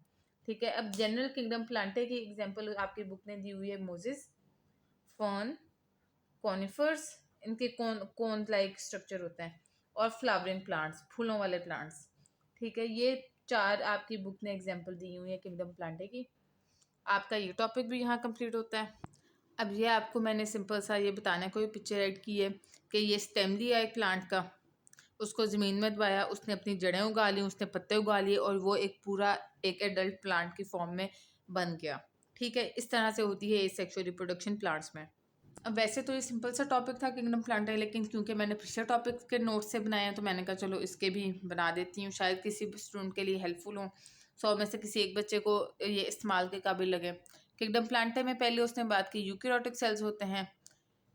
ठीक है, अब जनरल किंगडम प्लांटे की एग्जांपल आपकी बुक ने दी हुई है मोजेस, फर्न, कॉनिफर्स, इनके कोन लाइक स्ट्रक्चर होते हैं, और फ्लावरिंग प्लांट्स, फूलों वाले प्लांट्स। ठीक है, ये चार आपकी बुक ने एग्जांपल दी हुई है किंगडम प्लांटे की। आपका ये टॉपिक भी यहाँ कंप्लीट होता है। अब ये आपको मैंने सिंपल सा ये बताने को पिक्चर ऐड की है कि ये स्टेम लिया एक प्लांट का, उसको ज़मीन में दबाया, उसने अपनी जड़ें उगा ली, उसने पत्ते उगा लिए, और वो एक पूरा एक एडल्ट प्लांट की फॉर्म में बन गया। ठीक है, इस तरह से होती है सेक्सुअल रिप्रोडक्शन प्लांट्स में। अब वैसे तो ये सिंपल सा टॉपिक था किंगडम प्लांट है, लेकिन क्योंकि मैंने पिछले टॉपिक के नोट से बनाए हैं तो मैंने कहा चलो इसके भी बना देती हूँ, शायद किसी स्टूडेंट के लिए हेल्पफुल हो, 100 में से किसी एक बच्चे को ये इस्तेमाल के काबिल लगे। किंगडम प्लांटे में पहले उसने बात की यूकैरियोटिक सेल्स होते हैं,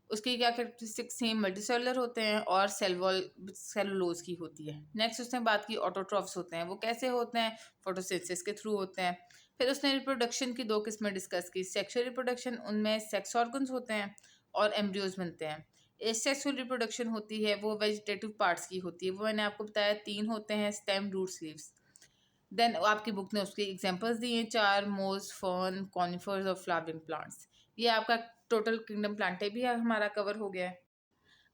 उसकी क्या कैरेक्टरिस्टिक सेम मल्टीसेलुलर होते हैं और सेल वॉल सेलुलोज की होती है। नेक्स्ट उसने बात की ऑटोट्रॉफ्स होते हैं, वो कैसे होते हैं, फोटोसिंथेसिस के थ्रू होते हैं। फिर उसने रिप्रोडक्शन की दो किस्में डिस्कस की, सेक्सुअल रिप्रोडक्शन, उनमें सेक्स ऑर्गन्स होते हैं और एम्ब्रियोज बनते हैं। एसेक्सुअल रिप्रोडक्शन होती है वो वेजिटेटिव पार्ट्स की होती है, वो मैंने आपको बताया 3 होते हैं, स्टेम, रूट्स, लीव्स। देन आपकी बुक ने उसकी एग्जांपल्स दिए 4, मोज, फर्न, कॉनिफर्स और फ्लावरिंग प्लांट्स। ये आपका टोटल किंगडम प्लांटे भी हमारा कवर हो गया है।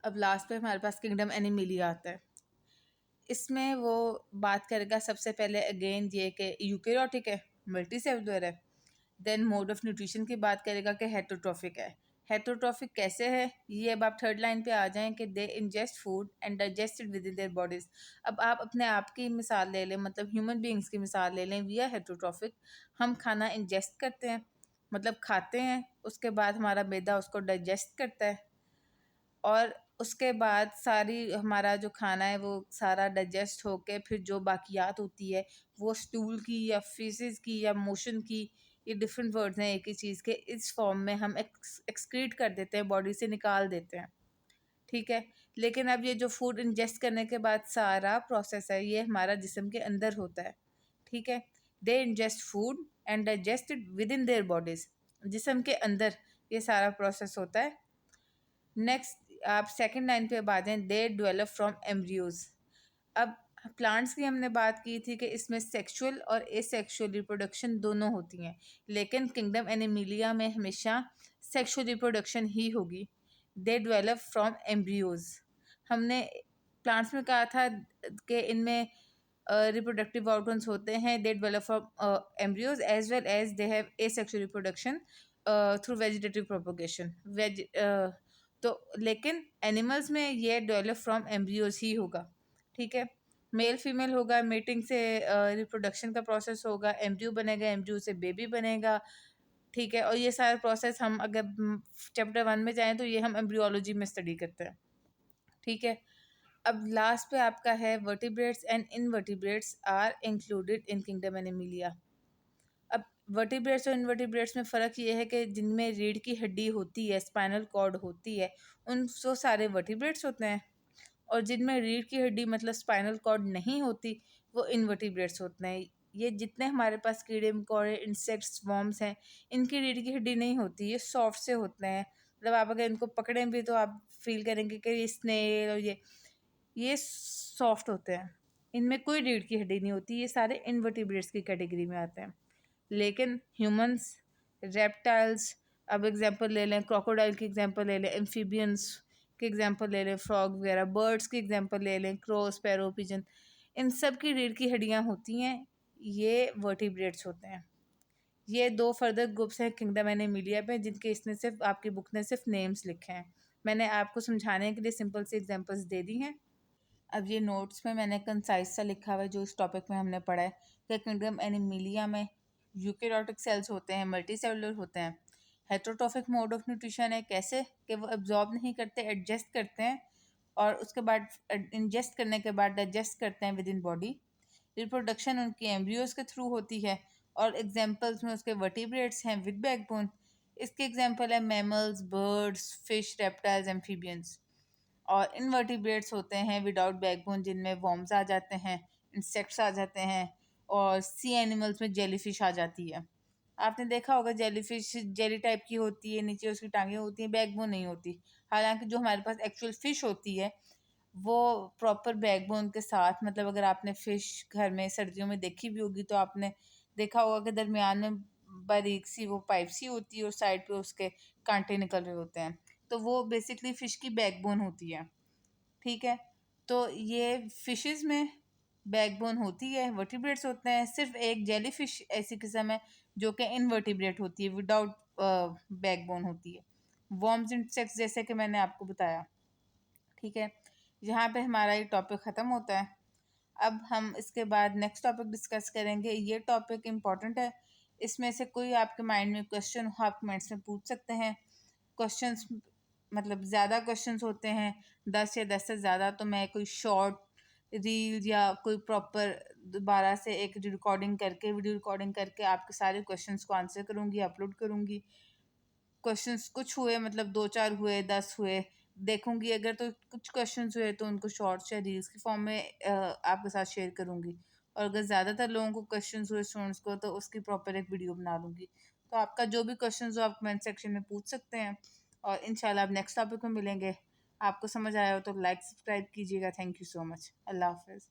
अब लास्ट पे हमारे पास किंगडम एनिमिलिया आता है। इसमें वो बात करेगा सबसे पहले अगेन ये कि यूकैरियोटिक है, मल्टीसेलुलर है। देन मोड ऑफ न्यूट्रिशन की बात करेगा कि हेटरोट्रॉफिक है। हेटरोट्रॉफिक कैसे है, ये अब आप थर्ड लाइन पे आ जाएं कि they ingest food and digest it within their bodies. अब आप अपने आप की मिसाल ले लें, मतलब ह्यूमन बींग्स की मिसाल ले लें, वी आर हेटरोट्रॉफिक। हम खाना इंजेस्ट करते हैं, मतलब खाते हैं, उसके बाद हमारा मैदा उसको डाइजेस्ट करता है, और उसके बाद सारी हमारा जो खाना है वो सारा डाइजेस्ट होके फिर जो बाकियात होती है वो स्टूल की या फीसेस की या मोशन की, ये डिफरेंट वर्ड्स हैं एक ही चीज़ के, इस फॉर्म में हम एक्सक्रीट कर देते हैं, बॉडी से निकाल देते हैं। ठीक है, लेकिन अब ये जो फूड इंजेस्ट करने के बाद सारा प्रोसेस है ये हमारा जिस्म के अंदर होता है। ठीक है, they ingest food and digest it within their bodies. जिस्म के अंदर ये सारा प्रोसेस होता है। नेक्स्ट आप सेकंड लाइन पे बात है, दे डेवलप फ्रॉम एम्ब्रियोज। अब प्लांट्स की हमने बात की थी कि इसमें सेक्सुअल और एसेक्सुअल रिप्रोडक्शन दोनों होती हैं, लेकिन किंगडम एनिमिलिया में हमेशा सेक्सुअल रिप्रोडक्शन ही होगी। They develop from embryos. हमने प्लांट्स में कहा था कि इनमें रिप्रोडक्टिव आउटकम्स होते हैं, they develop from embryos as well as they have asexual reproduction through vegetative propagation. तो लेकिन एनिमल्स में ये डेवलप फ्रॉम एम्ब्रियोज ही होगा, ठीक है। मेल फीमेल होगा, मेटिंग से रिप्रोडक्शन का प्रोसेस होगा, एम्ब्रियो बनेगा, एम्ब्रियो से बेबी बनेगा, ठीक है। और ये सारा प्रोसेस हम अगर चैप्टर 1 में जाएं तो ये हम एम्ब्रियोलॉजी में स्टडी करते हैं, ठीक है। अब लास्ट पे आपका है vertebrates and invertebrates are included in kingdom Animalia. अब वर्टिब्रेट्स और इनवर्टिब्रेट्स में फ़र्क ये है कि जिनमें रीढ़ की हड्डी होती है, स्पाइनल कॉर्ड होती है, उन वो सारे वर्टिब्रेट्स होते हैं। और जिनमें रीढ़ की हड्डी मतलब स्पाइनल कॉर्ड नहीं होती, वो इनवर्टिब्रेट्स होते हैं। ये जितने हमारे पास कीड़े मकोड़े, इंसेक्ट्स, वॉर्म्स हैं, इनकी रीढ़ की हड्डी नहीं होती, ये सॉफ्ट से होते हैं। मतलब आप अगर इनको पकड़ें भी तो आप फील करेंगे कि ये स्नेल और ये सॉफ्ट होते हैं, इनमें कोई रीढ़ की हड्डी नहीं होती। ये सारे इनवर्टिब्रेट्स की कैटेगरी में आते हैं। लेकिन ह्यूमंस, रेप्टाइल्स, अब एग्जांपल ले लें, क्रोकोडाइल की एग्जांपल ले लें, एम्फीबियंस की एग्जांपल ले लें, फ्रॉग वगैरह, बर्ड्स की एग्जांपल ले लें, क्रो, स्पैरो, पिजन, इन सब की रीढ़ की हड्डियाँ होती हैं, ये वर्टिब्रेट्स होते हैं। ये 2 फर्दर ग्रुप्स हैं किंगडम एनिमिलिया में, जिनके इसने सिर्फ आपकी बुक ने सिर्फ नेम्स लिखे हैं। मैंने आपको समझाने के लिए सिंपल सी एग्जांपल्स दे दी हैं। अब ये नोट्स में मैंने कंसाइज सा लिखा हुआ है जो इस टॉपिक में हमने पढ़ा है कि किंगडम एनिमिलिया में यूकेरियोटिक सेल्स होते हैं, मल्टी सेलुलर होते हैं। हेटेरोट्रॉफिक मोड ऑफ न्यूट्रिशन है, कैसे कि वो एब्जॉर्ब नहीं करते, एडजस्ट करते हैं और उसके बाद इंजेस्ट करने के बाद डाइजेस्ट करते हैं विद इन बॉडी। रिप्रोडक्शन उनकी एम्ब्रियोज के थ्रू होती है और एग्जांपल्स में उसके वर्टिब्रेट्स हैं विद बैकबोन। इसके एग्जांपल है mammals, birds, fish, reptiles, amphibians. और इनवर्टिब्रेट्स होते हैं विदाउट बैकबोन, जिनमें वॉर्म्स आ जाते हैं, इंसेक्ट्स आ जाते हैं और सी एनिमल्स में जेलीफिश आ जाती है। आपने देखा होगा जेलीफिश जेली टाइप की होती है, नीचे उसकी टांगें होती हैं, बैकबोन नहीं होती। हालांकि जो हमारे पास एक्चुअल फ़िश होती है वो प्रॉपर बैकबोन के साथ, मतलब अगर आपने फ़िश घर में सर्दियों में देखी भी होगी तो आपने देखा होगा कि दरमियान में बारीक सी वो पाइप सी होती है और साइड पे उसके कांटे निकल रहे होते हैं, तो वो बेसिकली फ़िश की बैकबोन होती है, ठीक है। तो ये फिशेस में बैकबोन होती है, वर्टिब्रेट्स होते हैं। सिर्फ एक जेलीफिश ऐसी किस्म है जो कि इनवर्टिब्रेट होती है, विदाउट बैकबोन होती है। वर्म्स इंसेक्ट्स जैसे कि मैंने आपको बताया, ठीक है। यहाँ पे हमारा ये टॉपिक ख़त्म होता है। अब हम इसके बाद नेक्स्ट टॉपिक डिस्कस करेंगे। ये टॉपिक इम्पॉर्टेंट है, इसमें से कोई आपके माइंड में क्वेश्चन हो आप कमेंट्स में पूछ सकते हैं। क्वेश्चंस मतलब ज़्यादा क्वेश्चंस होते हैं, 10 या 10 से ज़्यादा, तो मैं कोई शॉर्ट रील या कोई प्रॉपर दोबारा से एक रिकॉर्डिंग करके, वीडियो रिकॉर्डिंग करके आपके सारे क्वेश्चंस को आंसर करूँगी, अपलोड करूँगी। क्वेश्चंस कुछ हुए मतलब 2-4 हुए, 10 हुए, देखूँगी अगर तो कुछ क्वेश्चंस हुए तो उनको शॉर्ट्स या रील्स के फॉर्म में आपके साथ शेयर करूँगी। और अगर ज़्यादातर लोगों को क्वेश्चंस हुए स्टूडेंट्स को तो उसकी प्रॉपर एक वीडियो बना दूँगी। तो आपका जो भी क्वेश्चंस हो आप कमेंट सेक्शन में पूछ सकते हैं और इंशाल्लाह अब नेक्स्ट टॉपिक में मिलेंगे। आपको समझ आया हो तो लाइक सब्सक्राइब कीजिएगा। Thank you so much. अल्लाह हाफ़िज़।